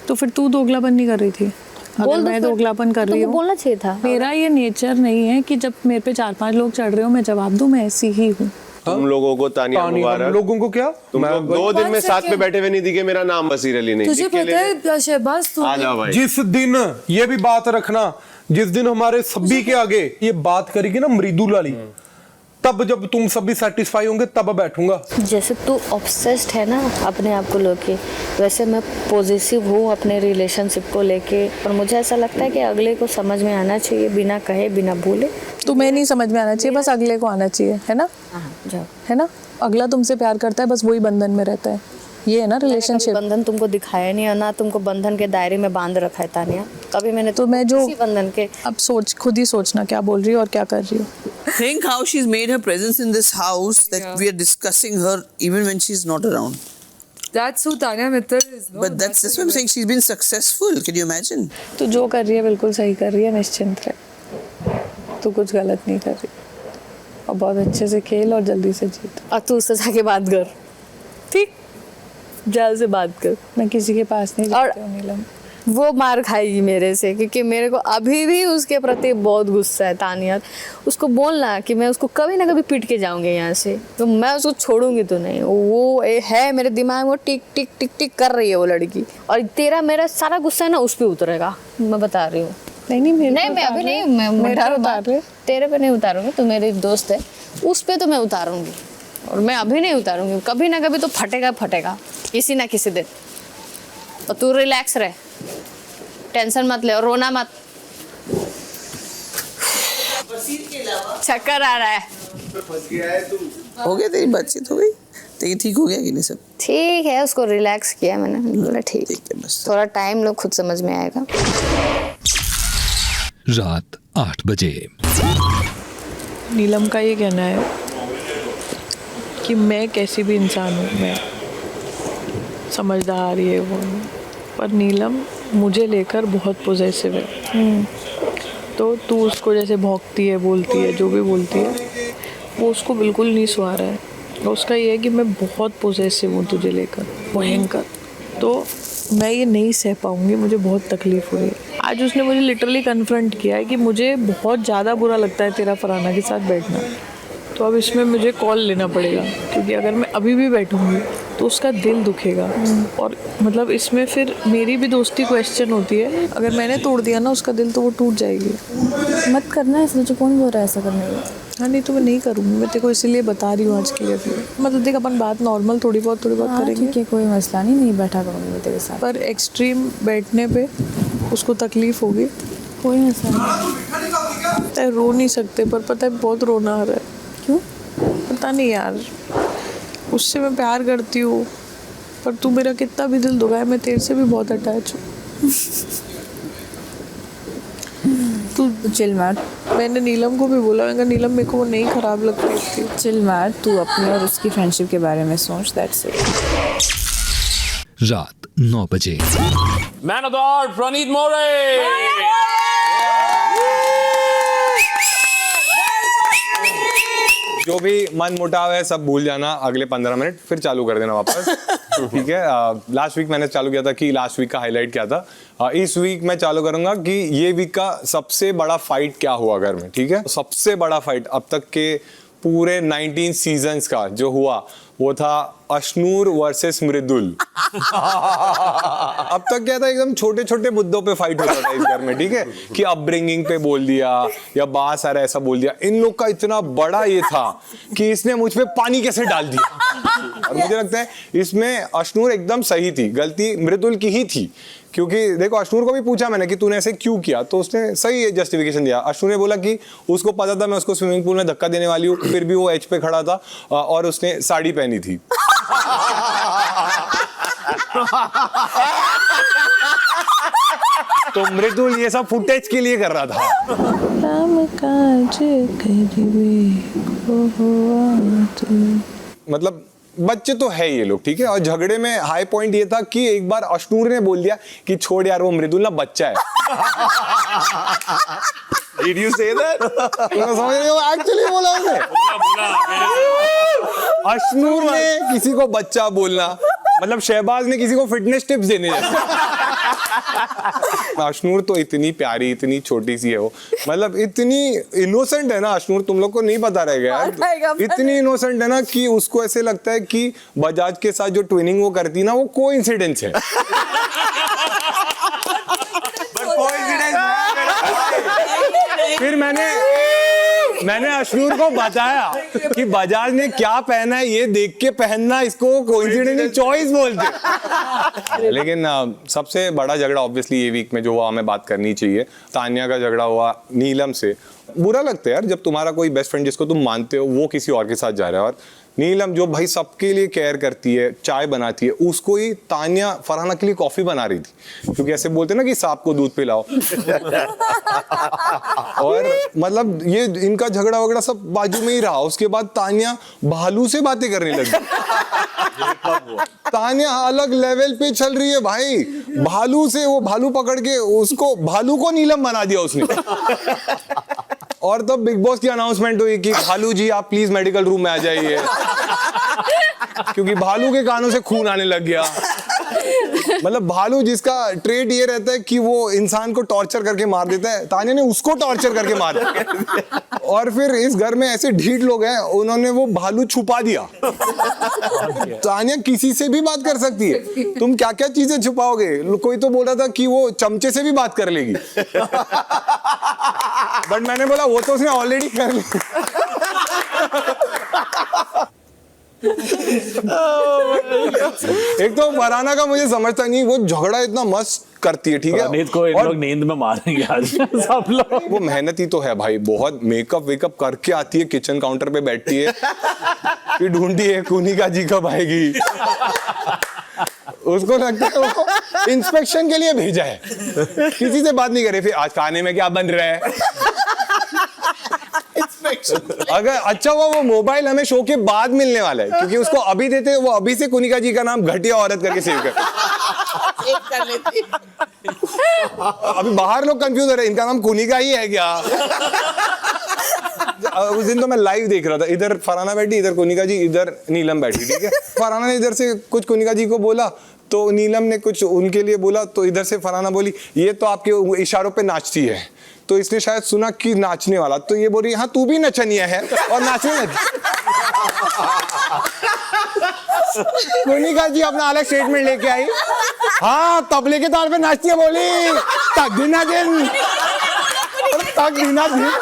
तो फिर तू दोगलापन नहीं कर रही थी? अगर मैं दोगलापन कर रही हूँ, बोलना चाहिए था। मेरा ये नेचर नहीं है कि जब मेरे पे 4-5 लोग चढ़ रहे हो मैं जवाब दूं, मैं ऐसी ही हूँ। तुम लोगों को तानिया मुबारक। लोगों को क्या? तुम लोग 2 दिन में साथ में बैठे हुए नहीं दिखे, मेरा नाम बसीर अली नहीं। तुझे पता है शहबाज, आ जाओ भाई। जिस दिन ये भी बात रखना, जिस दिन हमारे सभी के आगे ये बात करेगी ना मृदुल वाली, तब जब तुम सभी सेटिस्फाई होंगे तब बैठूंगा। जैसे तू ऑब्सेस्ड है ना अपने आप को लेके, वैसे मैं पॉजिटिव हूँ अपने रिलेशनशिप को लेके। और मुझे ऐसा लगता है कि अगले को समझ में आना चाहिए, बिना कहे बिना बोले। तुम्हें नहीं समझ में आना चाहिए, बस अगले को आना चाहिए, है ना? जाओ। है ना? अगला तुमसे प्यार करता है, बस वही बंधन में रहता है, ये है ना रिलेशनशिप। बंधन तुमको दिखाया नहीं है ना, तुमको बंधन के दायरे में बांध रखा है तानिया। कभी मैंने तो मैं जो बंधन के अब खुद ही सोचना क्या बोल रही हो और क्या कर रही हो। Think how she's made her presence in this house that we are discussing her even when she's not around. That's who Tanya Mittal is. No? But that's what I'm saying. She's been successful. Can you imagine? तो जो कर रही है बिल्कुल सही कर रही है, निश्चिंत रहे, तू कुछ गलत नहीं कर रही, और बहुत अच्छे से खेल और जल्दी से जीत। और तू उससे जाके बात कर, ठीक, जल्द से बात कर। मैं किसी के पास नहीं जाती हूँ नीलम। वो मार खाएगी मेरे से, क्योंकि मेरे को अभी भी उसके प्रति बहुत गुस्सा है तानिया। उसको बोलना कि मैं उसको कभी ना कभी पीट के जाऊंगी यहाँ से, तो मैं उसको छोड़ूंगी तो नहीं। वो है मेरे दिमाग में टिक टिक टिक टिक कर रही है वो लड़की, और तेरा मेरा सारा गुस्सा है ना उस पर उतरेगा, मैं बता रही हूँ। नहीं मैं अभी नहीं, मैं तेरे पे नहीं उतारूंगी, तू मेरी दोस्त है, उस पे तो मैं उतारूंगी, और मैं अभी नहीं उतारूंगी। कभी ना कभी तो फटेगा फटेगा किसी ना किसी दिन। और तू रिलैक्स रहे, टेंशन मत ले और रोना मत। चक्कर आ रहा है। हो गया, तेरी बातचीत हो गई, तेरी ठीक हो गया कि नहीं सब? ठीक है, उसको रिलैक्स किया मैंने, बोला ठीक है, बस थोड़ा टाइम लो, खुद समझ में आएगा। रात 8 बजे। नीलम का ये कहना है कि मैं कैसी भी इंसान हूँ, मैं समझदार ये वो, पर नीलम मुझे लेकर बहुत पॉजेसिव है। तो तू उसको जैसे भौंकती है, बोलती है, जो भी बोलती है, वो उसको बिल्कुल नहीं सुहा रहा है। और उसका ये है कि मैं बहुत पॉजेसिव हूँ तुझे लेकर, भयंकर। तो मैं ये नहीं सह पाऊँगी, मुझे बहुत तकलीफ हो रही है। आज उसने मुझे लिटरली कन्फ्रंट किया है कि मुझे बहुत ज़्यादा बुरा लगता है तेरा फरहाना के साथ बैठना। तो अब इसमें मुझे कॉल लेना पड़ेगा, क्योंकि अगर मैं अभी भी बैठूंगी तो उसका दिल दुखेगा, और मतलब इसमें फिर मेरी भी दोस्ती क्वेश्चन होती है। अगर मैंने तोड़ दिया ना उसका दिल, तो वो टूट जाएगी। मत करना है, मुझे कौन बोल रहा है ऐसा करने का? हाँ नहीं तो मैं नहीं करूँगी, मैं तेरे को इसीलिए बता रही हूँ आज के लिए। मतलब देख, अपन बात नॉर्मल थोड़ी बहुत करेंगे, ठीक है, कोई मसला नहीं बैठा करूँगी मैं तेरे साथ। पर एक्सट्रीम बैठने पे उसको तकलीफ होगी। कोई मसला नहीं। रो नहीं सकते, पर पता है बहुत रोना आ रहा है। क्यों? पता नहीं यार, उससे मैं प्यार करती हूँ, पर तू मेरा कितना भी दिल दुखाए, मैं तेरे से भी बहुत अटैच हूँ। तू चिल मार। मैंने नीलम को भी बोला, मैंने कहा नीलम मेरे को वो नहीं खराब लगती थी। चिल मार, तू अपनी और उसकी फ्रेंडशिप के बारे में सोच, दैट्स इट। रात 9 बजे। मैन ऑफ द आवर प्रणीत मोरे। जो भी मन मुटाव है सब भूल जाना, अगले 15 मिनट फिर चालू कर देना वापस। ठीक है। लास्ट वीक मैंने चालू किया था कि लास्ट वीक का हाईलाइट क्या था। इस वीक मैं चालू करूंगा कि ये वीक का सबसे बड़ा फाइट क्या हुआ घर में। ठीक है, सबसे बड़ा फाइट अब तक के पूरे 19 सीजन्स का जो हुआ वो था अशनूर वर्सेस मृदुल। अब तक क्या था, एकदम छोटे छोटे मुद्दों पे फाइट होता था इस घर में। ठीक है, कि अपब्रिंगिंग पे बोल दिया या बात सारा ऐसा बोल दिया। इन लोग का इतना बड़ा ये था कि इसने मुझ पे पानी कैसे डाल दिया। और मुझे लगता है इसमें अशनूर एकदम सही थी, गलती मृदुल की ही थी। क्योंकि देखो, अशनूर को भी पूछा मैंने कि तूने ऐसे क्यों किया, तो उसने सही जस्टिफिकेशन दिया। अशनूर ने बोला कि उसको पता था मैं उसको स्विमिंग पूल में धक्का देने वाली हूँ, फिर भी वो एज पे खड़ा था और उसने साड़ी पहनी थी। तो मृदुल ये सब फुटेज के लिए कर रहा था। मतलब बच्चे तो है ये लोग, ठीक है। और झगड़े में हाई पॉइंट ये था कि एक बार अश्नूर ने बोल दिया कि छोड़ यार वो मृदुल ना बच्चा है। Did you say that? समझ रहे हो, एक्चुअली बोला उसने। अश्नूर ने किसी को बच्चा बोलना मतलब शहबाज ने किसी को फिटनेस टिप्स देने जैसे। अश्नूर तो इतनी प्यारी, इतनी छोटी सी है वो, मतलब इतनी इनोसेंट है ना अश्नूर, तुम लोग को नहीं पता रहेगा यार। इतनी इनोसेंट है ना कि उसको ऐसे लगता है कि बजाज के साथ जो ट्विनिंग वो करती ना वो कोइंसिडेंस है। फिर मैंने अश्नूर को बताया कि बजाज ने क्या पहना है ये देख के पहनना इसको कोइंसिडेंटल चॉइस बोलते। लेकिन सबसे बड़ा झगड़ा ऑब्वियसली ये वीक में जो हुआ हमें बात करनी चाहिए, तान्या का झगड़ा हुआ नीलम से। बुरा लगता है यार जब तुम्हारा कोई बेस्ट फ्रेंड जिसको तुम मानते हो वो किसी और के साथ जा रहा है। और नीलम जो भाई सबके लिए केयर करती है, चाय बनाती है, उसको ही तान्या फरहाना के लिए कॉफी बना रही थी, क्योंकि ऐसे बोलते ना कि सांप को दूध पिलाओ। और मतलब ये इनका झगड़ा वगड़ा सब बाजू में ही रहा। उसके बाद तान्या भालू से बातें करने लगी। तान्या अलग लेवल पे चल रही है भाई, भालू से वो भालू पकड़ के उसको भालू को नीलम बना दिया उसने। और तब बिग बॉस की अनाउंसमेंट हुई कि भालू जी आप प्लीज मेडिकल रूम में आ जाइए, क्योंकि भालू के कानों से खून आने लग गया। मतलब भालू जिसका ट्रेड ये रहता है कि वो इंसान को टॉर्चर करके मार देता है, तान्या ने उसको टॉर्चर करके मारा। और फिर इस घर में ऐसे ढीठ लोग हैं, उन्होंने वो भालू छुपा दिया। तान्या किसी से भी बात कर सकती है, तुम क्या क्या चीजें छुपाओगे। कोई तो बोल रहा था कि वो चमचे से भी बात कर लेगी, बट मैंने बोला वो तो उसने ऑलरेडी कर ली। एक तो फरहाना का मुझे समझता नहीं, वो झगड़ा इतना मस्त करती है, ठीक है। प्रणीत को इन लोग नींद में मारेंगे आज सब लोग। वो मेहनती तो है भाई, बहुत मेकअप वेकअप करके आती है, किचन काउंटर पे बैठती है, फिर ढूंढती है कुनिका जी कब आएगी। उसको लगता है वो इंस्पेक्शन के लिए भेजा है, किसी से बात नहीं करे। फिर आज खाने में क्या बन रहा है। अगर अच्छा हुआ वो मोबाइल हमें शो के बाद मिलने वाला है, क्योंकि उसको अभी देते वो अभी से कुनिका जी का नाम घटिया औरत करके सेव कर लेती। अभी बाहर लोग कंफ्यूज हो रहे हैं, इनका नाम कुनिका ही है क्या। उस दिन तो मैं लाइव देख रहा था, इधर फरहाना बैठी, इधर कुनिका जी, इधर नीलम बैठी, ठीक है। फरहाना ने इधर से कुछ कुनिका जी को बोला तो नीलम ने कुछ उनके लिए बोला, तो इधर से फरहाना बोली ये तो आपके इशारों पे नाचती है, तो इसने शायद सुना कि नाचने वाला, तो ये बोल रही हाँ तू भी नचनिया है और नाचने लगी। कुनिका जी अपना अलग स्टेटमेंट लेके आई, हाँ तबले के ताल पे नाचती है, बोली तक दिन दिन, तक दिन दिन,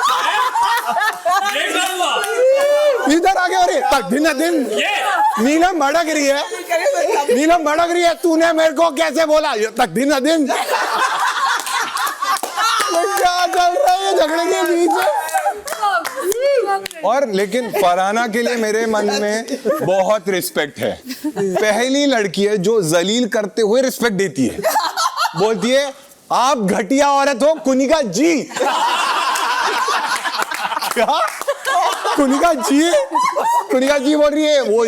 इधर आगे हो रही है तक दिन दिन। नीलम भड़क रही है, नीलम भड़क रही है, तूने मेरे को कैसे बोला तक दिन दिन। क्या चल रहा है झगड़े के बीच में। और लेकिन फरहाना के लिए मेरे मन में बहुत रिस्पेक्ट है। पहली लड़की है जो जलील करते हुए रिस्पेक्ट देती है, बोलती है आप घटिया औरत हो कुनिका जी। क्या कुनिका जी, कुनिका जी बोल रही है वो।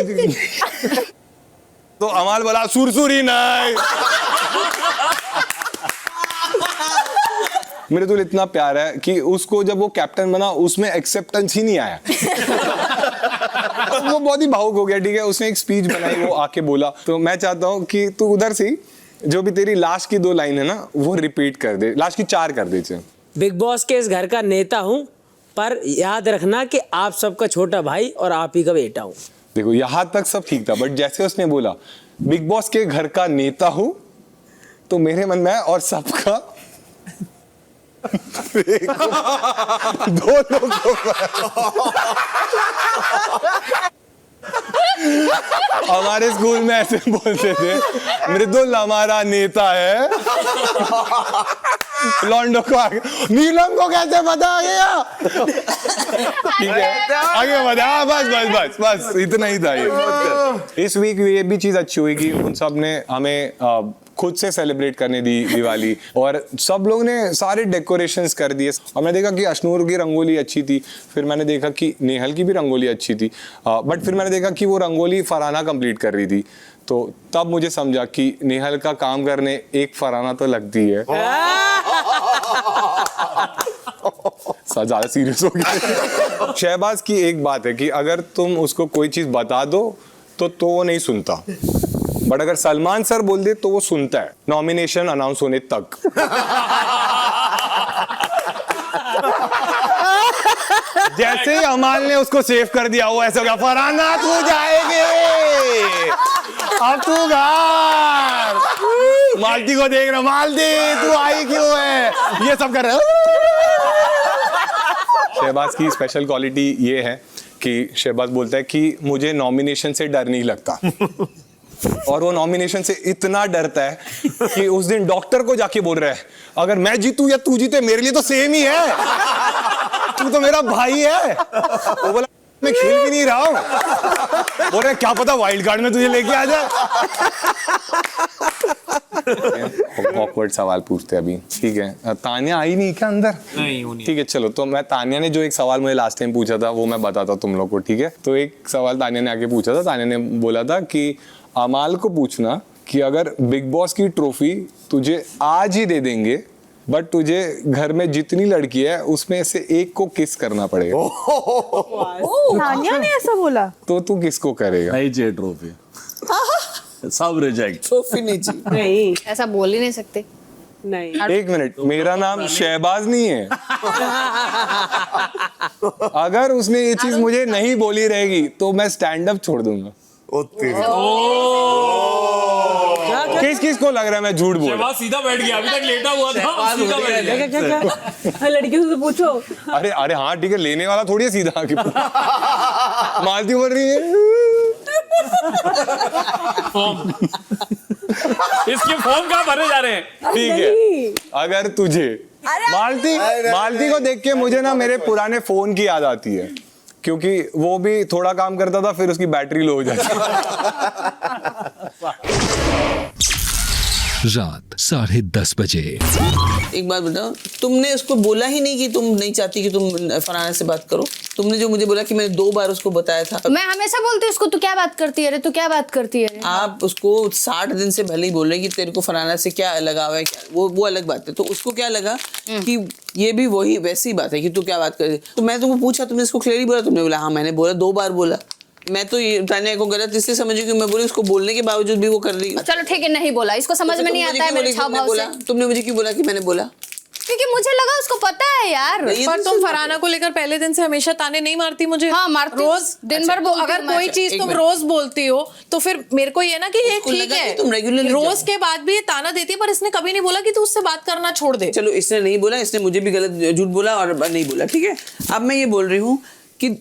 तो अमाल बोला सुरसुरी नहीं। मृदुल इतना प्यारा है कि उसको जब वो कैप्टन बना उसमें एक्सेप्टेंस ही नहीं आया। वो बहुत ही भावुक हो गया, ठीक है। उसने एक स्पीच बनाई, वो आके बोला, तो मैं चाहता हूँ कि तू उधर से जो भी तेरी लास्ट की 2 लाइन है ना वो रिपीट कर दे, लास्ट की 4 कर दे। बिग बॉस के इस घर का नेता हूँ, पर याद रखना कि आप सबका छोटा भाई और आप ही का बेटा हूँ। देखो यहाँ तक सब ठीक था, बट जैसे उसने बोला बिग बॉस के घर का नेता हूँ, तो मेरे मन में है और सबका 2 लोगों हमारे स्कूल में ऐसे बोलते थे, मृदुल हमारा नेता है लॉन्डो को आगे, नीलम को कैसे पता आ गया? ठीक है, आगे बढ़ा। बस बस बस बस इतना ही था ये। इस वीक ये भी चीज अच्छी हुई कि उन सब ने हमें खुद से सेलिब्रेट करने दी दिवाली, और सब लोग ने सारे डेकोरेशंस कर दिए। और मैंने देखा कि अशनूर की रंगोली अच्छी थी, फिर मैंने देखा कि नेहल की भी रंगोली अच्छी थी, बट फिर मैंने देखा कि वो रंगोली फरहाना कंप्लीट कर रही थी, तो तब मुझे समझा कि नेहल का काम करने एक फरहाना तो लगती है। ज्यादा सीरियस हो गया। शहबाज की एक बात है कि अगर तुम उसको कोई चीज बता दो तो वो नहीं सुनता, बट अगर सलमान सर बोल दे तो वो सुनता है, नॉमिनेशन अनाउंस होने तक। जैसे ही अमाल ने उसको सेव कर दिया वो ऐसा हो गया, फरहाना तू जाएगी, अब तू घर। मालती को देख रहा, मालती तू आई क्यों है, ये सब कर रहा है। शहबाज की स्पेशल क्वालिटी ये है कि शहबाज बोलता है कि मुझे नॉमिनेशन से डर नहीं लगता, और वो नॉमिनेशन से इतना डरता है कि उस दिन डॉक्टर को जाके बोल रहा है, अगर मैं जीतूं या तू जीते मेरे लिए तो सेम ही है, तू तो मेरा भाई है। वो बोला मैं खेल भी नहीं रहा हूं, बोल रहा क्या पता वाइल्ड कार्ड में तुझे लेके आ जाए। ऑकवर्ड सवाल पूछते अभी, ठीक है। तानिया आई नहीं क्या अंदर? नहीं। ठीक है चलो, तो मैं तानिया ने जो एक सवाल मुझे लास्ट टाइम पूछा था वो मैं बताता तुम लोग को, ठीक है। तो एक सवाल तानिया ने आके पूछा था, तानिया ने बोला था कि अमाल को पूछना कि अगर बिग बॉस की ट्रॉफी तुझे आज ही दे देंगे, बट तुझे घर में जितनी लड़की है उसमें से एक को किस करना पड़ेगा। तानिया ने ऐसा बोला? तो तू किसको करेगा? नहीं चाहिए ट्रॉफी, सब रिजेक्ट। ट्रॉफी नहीं चाहिए। नहीं, ऐसा बोल ही नहीं सकते। नहीं। एक मिनट, मेरा नाम शहबाज नहीं है। अगर उसने ये चीज मुझे नहीं बोली रहेगी तो मैं स्टैंड अप छोड़ दूंगा। किस किस को लग रहा है मैं झूठ बोल रहा हूं? सीधा बैठ गया, अभी तक लेटा हुआ था, सीधा बैठ गया। क्या लड़कियों से पूछो। अरे अरे हाँ ठीक है, लेने वाला थोड़ी है सीधा आके मालती बोल रही है। इसके फॉर्म कहाँ भरे जा रहे हैं? ठीक है, अगर तुझे मालती को देख के मुझे ना मेरे पुराने फोन की याद आती है, क्योंकि वो भी थोड़ा काम करता था फिर उसकी बैटरी लो हो जाती। रात 10:30 बजे। एक बात बताओ, तुमने उसको बोला ही नहीं कि तुम नहीं चाहती कि तुम फरहाना से बात करो? तुमने जो मुझे बोला कि मैंने 2 बार उसको बताया था। मैं हमेशा बोलती हूँ उसको, तू क्या बात करती है रे, तू क्या बात करती है रे? आप उसको 60 दिन से भले ही बोल रहे हैं कि तेरे को फरहाना से क्या लगाव है, वो अलग बात है। तो उसको क्या लगा कि ये भी वही वैसी बात है कि तू क्या बात कर रही। तो मैं तुमको पूछा, तुमने इसको क्लियरली बोला? तुमने बोला हाँ मैंने बोला, 2 बार बोला। मैं तो ये तानिया को गलत इसलिए समझी कि मैं बोली उसको बोलने के बावजूद भी वो कर रही है। चलो ठीक है, नहीं बोला, इसको समझ में नहीं आता है मेरे छाव भाव से। तुमने मुझे क्यों बोला कि मैंने बोला? क्योंकि मुझे लगा उसको पता है यार। पर तुम फरहाना को लेकर पहले दिन से हमेशा ताने नहीं मारती मुझे? हाँ मारती, रोज दिन भर बोलती अगर कोई चीज तुम रोज बोलती हो तो फिर मेरे को ये ना कि ये ठीक है, तुम रेगुलरली रोज के बाद भी ये ताना देती है, पर इसने कभी नहीं बोला कि तू उससे बात करना छोड़ दे। चलो इसने नहीं बोला, इसने मुझे भी गलत झूठ बोला और नहीं बोला, ठीक है। अब मैं ये बोल रही हूँ कि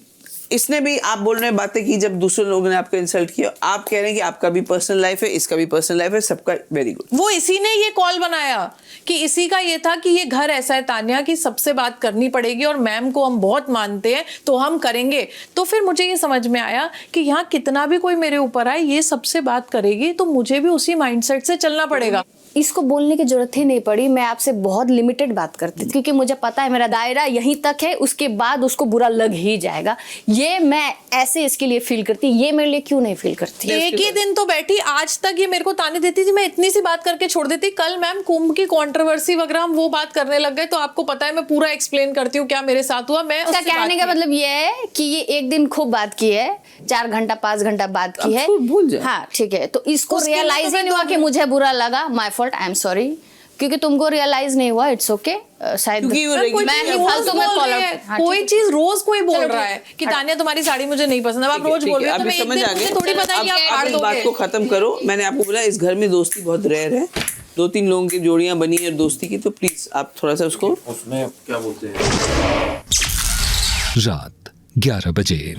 इसने भी, आप बोल रहे हैं बातें की जब दूसरे लोगों ने आपको इंसल्ट किया, आप कह रहे हैं कि आपका भी पर्सनल लाइफ है, इसका भी पर्सनल लाइफ है, सबका वेरी गुड। वो इसी ने ये कॉल बनाया कि इसी का ये था कि ये घर ऐसा है तानिया कि सबसे बात करनी पड़ेगी और मैम को हम बहुत मानते हैं तो हम करेंगे। तो फिर मुझे ये समझ में आया कि यहाँ कितना भी कोई मेरे ऊपर आए, ये सबसे बात करेगी तो मुझे भी उसी माइंडसेट से चलना पड़ेगा। इसको बोलने की जरूरत ही नहीं पड़ी। मैं आपसे बहुत लिमिटेड बात करती थी क्योंकि मुझे पता है मेरा दायरा यहीं तक है, उसके बाद उसको बुरा लग ही जाएगा। ये मैं ऐसे इसके लिए फील करती, ये मेरे लिए क्यों नहीं फील करती? एक ही दिन तो बैठी, आज तक ये मेरे को ताने देती थी, मैं इतनी सी बात करके छोड़ देती। कल मैम कुंभ की कंट्रोवर्सी वगैरह हम वो बात करने लग गए तो आपको पता है मैं पूरा एक्सप्लेन करती हूँ क्या मेरे साथ हुआ। मैं उसका कहने का मतलब ये है कि ये एक दिन खूब बात की है, 4 घंटा 5 घंटा बात की है, भूल जाए। हाँ ठीक है, तो इसको रियलाइज ही नहीं हुआ कि मुझे बुरा लगा। My fault, I am sorry, क्योंकि तुमको रियलाइज नहीं हुआ। इट्स ओके, शायद मैं ही फालतू में कोई चीज रोज कोई बोल रहा है कि तानिया तुम्हारी साड़ी मुझे नहीं पसंद, अब आप रोज बोल रहे हो तो मैं एक दिन मुझे थोड़ी पता है कि आप फाड़ दोगे। बात को खत्म करो। मैंने आपको बोला इस घर में दोस्ती बहुत रेयर है, 2-3 लोगों की जोड़ियां बनी है दोस्ती की, तो प्लीज आप थोड़ा सा उसको, उसमें क्या बोलते हैं, रात 11 बजे।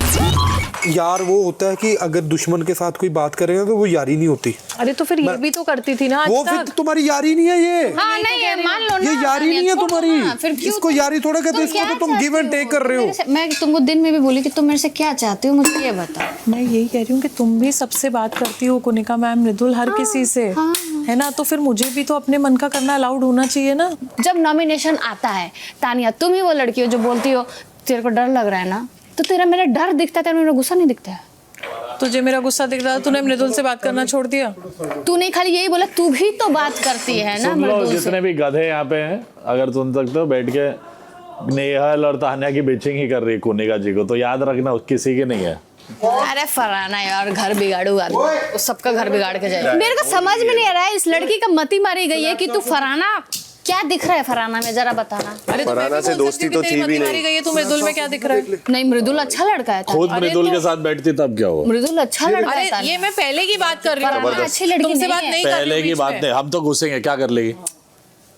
यार वो होता है कि अगर दुश्मन के साथ कोई बात करेगा तो वो यारी नहीं होती। अरे तो फिर ये भी तो करती थी ना आज वो तक। फिर तुम्हारी यारी नहीं है ये। हाँ नहीं है, मान लो ना, ये यारी नहीं है छोड़ो तुम्हारी। ना, फिर क्यों इसको यारी थोड़ा कहते हैं, इसको तो तुम गिव एंड टेक कर रहे हो। मैं तुमको दिन में भी बोली कि तुम मेरे से क्या चाहते हो, मुझे ये बता। मैं यही कह रही हूँ कि तुम भी सबसे बात करती हो कुनिका मैम, मृदुल, हर किसी से, है ना? तो फिर मुझे भी तो अपने मन का करना अलाउड होना चाहिए ना। जब नॉमिनेशन आता है, तानिया तुम ही वो लड़की हो जो बोलती हो तेरे को डर लग रहा है ना, तो तेरा मेरा डर दिखता है, तेरा मेरा गुस्सा नहीं दिखता है। तुझे मेरा गुस्सा दिख रहा है, तूने मृदुल से बात करना छोड़ दिया। तू नहीं खाली यही बोला, तू भी तो बात करती है ना सुन लो, मृदुल से। जितने भी गधे यहाँ पे हैं, अगर सुन सकते हो बैठ के नेहल और तान्या की बिचिंग ही कर रही है कुनिका जी को, तो याद रखना किसी की नहीं है। अरे फराना यार, घर बिगाड़ूगा तो सबका घर बिगाड़ के जाएगा। मेरे को समझ में नहीं आ रहा है, इस लड़की का मती मारी गई है कि तू फराना, क्या दिख रहा है फराना में, जरा बताना। अरे तो फराना से दोस्ती तो थी भी नहीं। गई है, तू मृदुल में क्या दिख रहा है? नहीं, मृदुल अच्छा लड़का है। खुद मृदुल के साथ बैठती तब क्या हुआ? मृदुल अच्छा लड़का है। अरे ये मैं पहले की बात कर रही हूँ, अच्छी लड़की तुमसे नहीं बात है। नहीं कर रही पहले हूँ की बीच बात में। नहीं, हम तो घुसेंगे, क्या कर लेगी,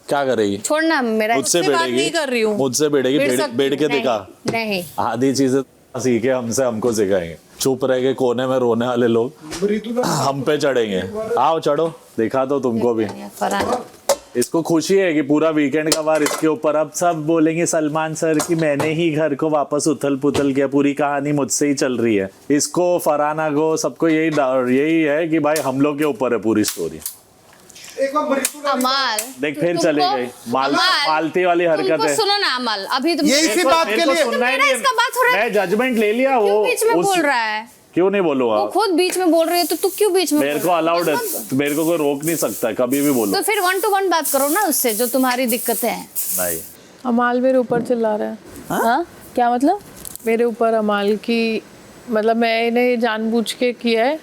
क्या करेगी? छोड़ना, मेरा मुझसे बात बेड़ेगी, नहीं कर रही हूँ। मुझसे बेड़ेगी, बेड़ के नहीं, दिखा। नहीं आधी चीजें सीखे हमसे, हमको सिखाएंगे। चुप रह के कोने में रोने वाले लोग हम पे चढ़ेंगे। आओ चढ़ो, दिखा दो तुमको भी। फराना इसको खुशी है कि पूरा वीकेंड का बार इसके ऊपर, अब सब बोलेंगे सलमान सर कि मैंने ही घर को वापस उथल पुथल किया, पूरी कहानी मुझसे ही चल रही है। इसको, फराना को, सबको यही है कि भाई हम लोग के ऊपर है पूरी स्टोरी। अमाल देख फिर चली गई, मालती वाली हरकत है। सुनो ना अमल, अभी तुम ये इसी बात के लिए सुनना ही मेरा इसका बात हो रहा नहीं, है। मैं जजमेंट ले लिया। वो बीच में बोल रहा है, क्यों नहीं बोलूंगा? वो खुद बीच में बोल रही है, तो तू क्यों बीच में मेरे को अलाउड है, मेरे को कोई रोक नहीं सकता है, कभी भी बोलो। तो फिर 1 to 1 बात करो ना उससे, जो तुम्हारी दिक्कतें हैं। नहीं, अमाल मेरे ऊपर चिल्ला रहा है। हाँ क्या मतलब? मेरे ऊपर अमाल की, मतलब मैंने ये जानबूझ के किया है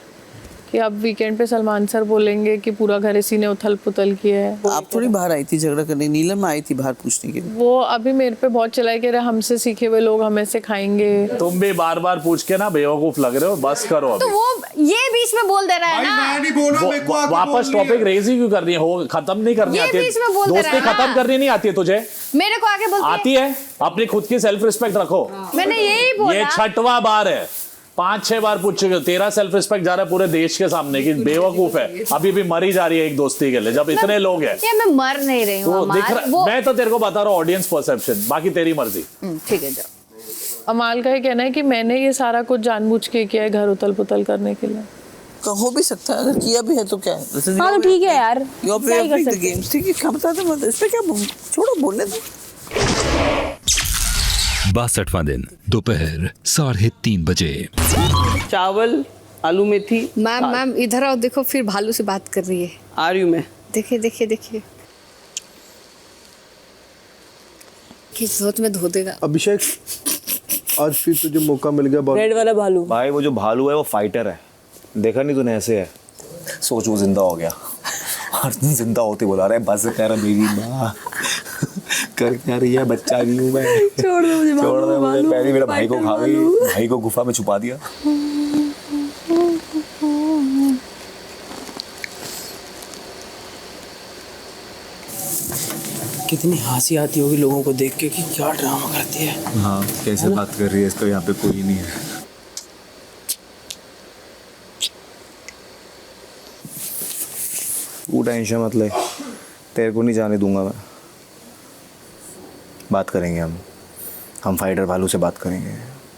कि अब वीकेंड पे सलमान सर बोलेंगे कि पूरा घर इसी ने उथल पुथल किया है। आप थोड़ी बाहर आई थी झगड़ा करने, नीलम आई थी बाहर पूछने के लिए। वो अभी मेरे पे बहुत चलाए कह रहे हमसे सीखे हुए लोग हमें सिखाएंगे। तुम भी बार बार पूछ के ना बेवकूफ लग रहे हो, बस करो तो अभी। वो ये बीच में बोल दे रहा है ना। वापस टॉपिक रेज ही क्यों करनी है? हो खत्म नहीं करनी ये आती बीच में बोल है, दे दोस्ती रहा है खत्म ना। करनी नहीं आती है तुझे? मेरे को आगे बोलती आती है, अपनी खुद की सेल्फ रिस्पेक्ट रखो। मैंने यही बोला। ये 6वां बार है, 5-6 बार पूछ चुके हो। तेरा सेल्फ रिस्पेक्ट जा रहा है पूरे देश के सामने कि बेवकूफ है, अभी भी मरी जा रही है एक दोस्ती के लिए, जब इतने लोग हैं। ये मैं मर नहीं रही हूँ तो दिख अमाल, रहा, मैं तो तेरे को बता रहा हूँ ऑडियंस परसेप्शन, बाकी तेरी मर्जी। ठीक है जाओ। अमाल का ये कहना है कि मैंने ये सारा कुछ जानबूझ के किया है घर उथल पुथल करने के लिए। हो भी सकता है, अगर किया भी है तो क्या है? हाँ तो ठीक है यार, यू क्या ही कर द सकते हैं। गेम्स, ठीक है, क्या बताते मत, इस पे क्या छोड़ो, बोलने दो। 62वां दिन दोपहर 3:30 बजे। चावल, आलू मेथी। मैम इधर आओ, देखो फिर भालू से बात कर रही है। आ रही हूँ मैं। देखिए देखिए देखिए, किस सोच में धो देगा। अभिषेक, आज फिर तुझे मौका मिल गया। रेड वाला भालू। भाई वो जो भालू है वो फाइटर है, देखा नहीं तूने? ऐसे है, सोच वो जिंदा हो गया और जिंदा होते बोला रहा है बस कर मेरी माँ कर क्या रही है, बच्चा नहीं हूँ मैं, छोड़ दो मुझे, छोड़ दे मुझे। पहले मेरा भाई को खा गई, भाई को गुफा में छुपा दिया। कितनी हंसी आती होगी लोगों को देख के कि क्या ड्रामा करती है। हाँ, कैसे बात कर रही है, इसका यहाँ पे कोई नहीं है। तू टेंशन मत ले, तेरे को नहीं जाने दूंगा मैं। बात करेंगे हम फाइटर भालू से बात करेंगे।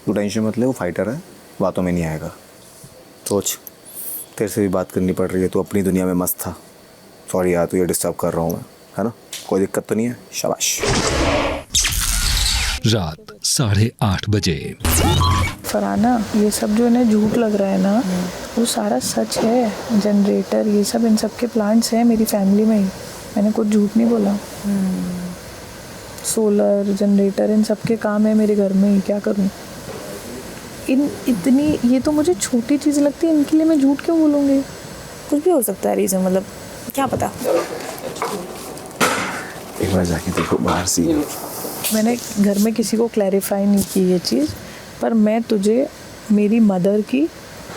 तू टेंशन मत ले, वो फाइटर है, बातों में नहीं आएगा। सोच, तेरे से भी बात करनी पड़ रही है, तू अपनी दुनिया में मस्त था। सॉरी यार, तुझे डिस्टर्ब कर रहा हूँ मैं, है ना? कोई दिक्कत तो नहीं है? शाबाश। रात 8:30 बजे। फराना, ये सब जो इन्हें झूठ लग रहा है ना, वो सारा सच है। जनरेटर ये सब, इन सब के प्लांट्स हैं मेरी फैमिली में ही, मैंने कुछ झूठ नहीं बोला। सोलर जनरेटर इन सब के काम है मेरे घर में ही, क्या करूँ? इतनी ये तो मुझे छोटी चीज़ लगती है, इनके लिए मैं झूठ क्यों बोलूँगी? कुछ भी हो सकता है रीज़न, मतलब क्या पता। एक बार जाके देखो बाहर सी। मैंने घर में किसी को क्लैरिफाई नहीं की ये चीज़, पर मैं तुझे मेरी मदर की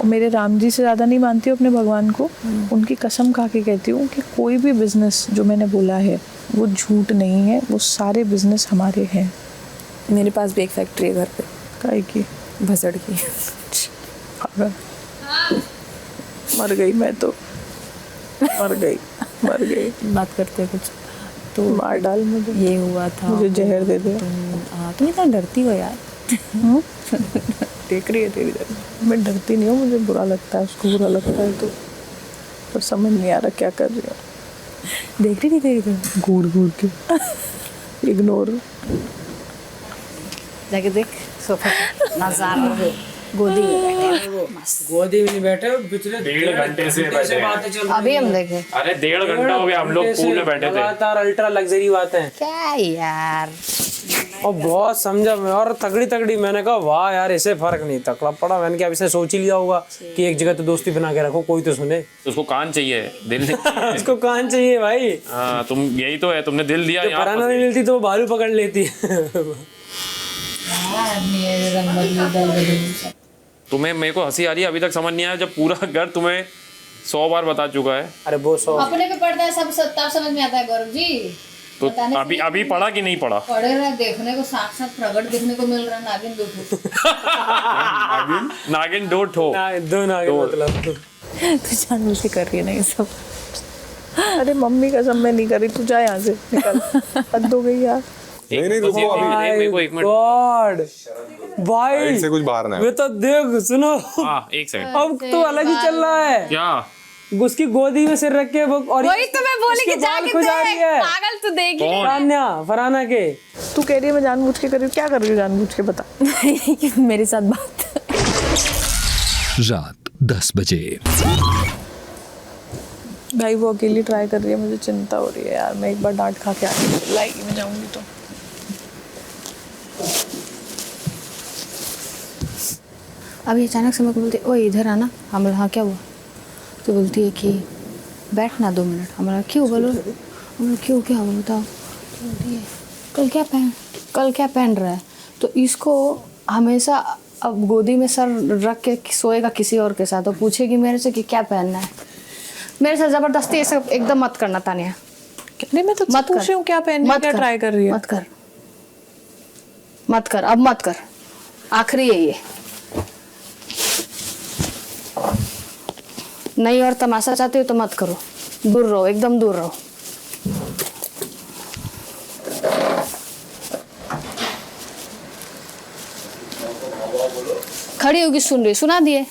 और मेरे राम जी से ज़्यादा नहीं मानती हूँ अपने भगवान को। उनकी कसम खा के कहती हूँ कि कोई भी बिज़नेस जो मैंने बोला है वो झूठ नहीं है, वो सारे बिज़नेस हमारे हैं। मेरे पास भी एक फैक्ट्री है घर पे। काहे की? भसड़ की। पूरा। मर गई मैं तो, मर गई। बात करते कुछ तो मार डाल मुझे, ये हुआ था, मुझे जहर दे दे। तुम इतना डरती हो यार। देख रही है तेरी तरफ। मैं डरती नहीं हूँ, मुझे बुरा लगता है, उसको बुरा लगता है तो, पर समझ नहीं आ रहा क्या कर रही हूँ। देख रही थी तेरी तरफ घूर घूर के, इग्नोर। जाके देख सोफा नजारा, गोदी में बैठे मस्त। गोदी में नहीं बैठे, पिछले 1.5 घंटे से बैठे हैं। बातें चल रही अभी हम हैं। देखे। अरे 1.5 घंटा हो गया, हम लोग पूल में बैठे थे। लगातार अल्ट्रा लग्जरी बातें। क्या यार, और बहुत समझा मैं, और तगड़ी मैंने कहा वाह यार, ऐसे फर्क नहीं तकड़ा पड़ा। मैंने क्या इसने सोच ही लिया होगा कि एक जगह तो दोस्ती बना के रखो, कोई तो सुने। उसको कान चाहिए, दिल नहीं। इसको कान चाहिए भाई। हाँ, तुम यही तो है, तुमने दिल दिया। यहाँ पराना नहीं मिलती तो वो भालू पकड़ लेती। तुम्हें, मेरे को हंसी आ रही है, अभी तक समझ नहीं आया जब पूरा घर तुम्हें 100 बार बता चुका है। अरे वो 100 अपने पे पड़ता है सब तब समझ में आता है गौरव जी। तो अभी पढ़ा कि नहीं पढ़ा? पढ़े रहे, देखने को साक्षात प्रकट देखने को मिल रहा है। नागिन दो नागिन दो ठो, दो नागिन मतलब। तू जानबूझ के कर रही है ना ये सब। अरे मम्मी कसम मैं नहीं करी, तू जा यहाँ से निकल। हद हो गई यार। नहीं रुको अभी, गॉड भाई साइड से कुछ बाहर ना आए। वे तो देख सुनो, हाँ एक सेकंड, अब तो अलग ही चल रहा है। क्या उसकी गोदी में सिर रख के वो, और वही तो मैं बोली कि इसके बाल जाके खुजा रही है। पागल तू देख फरहाना के। तू कह रही है मैं जानबूझ के कर रही हूँ, क्या कर रही हूँ जानबूझ के बता। मेरे साथ बात। रात 10 बजे। भाई वो अकेली ट्राई कर रही है, मुझे चिंता हो रही है यार। मैं एक बार डांट खा के आके लाएगी, मैं जाऊंगी तो। अभी अचानक से मेरे को बोलती है, ओ इधर आना। हम हाँ क्या हुआ? तो बोलती है कि बैठ ना 2 मिनट। हमारा क्यों? बोलो हम क्यों, क्या हुआ बताओ। तो बोलती है कल क्या पहन रहा है। तो इसको हमेशा अब गोदी में सर रख के सोएगा किसी और के साथ, तो पूछेगी मेरे से कि क्या पहनना है। मेरे साथ जबरदस्ती ऐसे एकदम मत करना तानिया। नहीं मैं तो मत पूछ रही हूँ क्या पहनना, क्या ट्राई कर रही है। मत कर अब मत कर, आखिरी है ये। नहीं और तमाशा चाहते हो तो मत करो, दूर रहो, एकदम दूर रहो। खड़ी होगी, सुन रही, सुना दिए।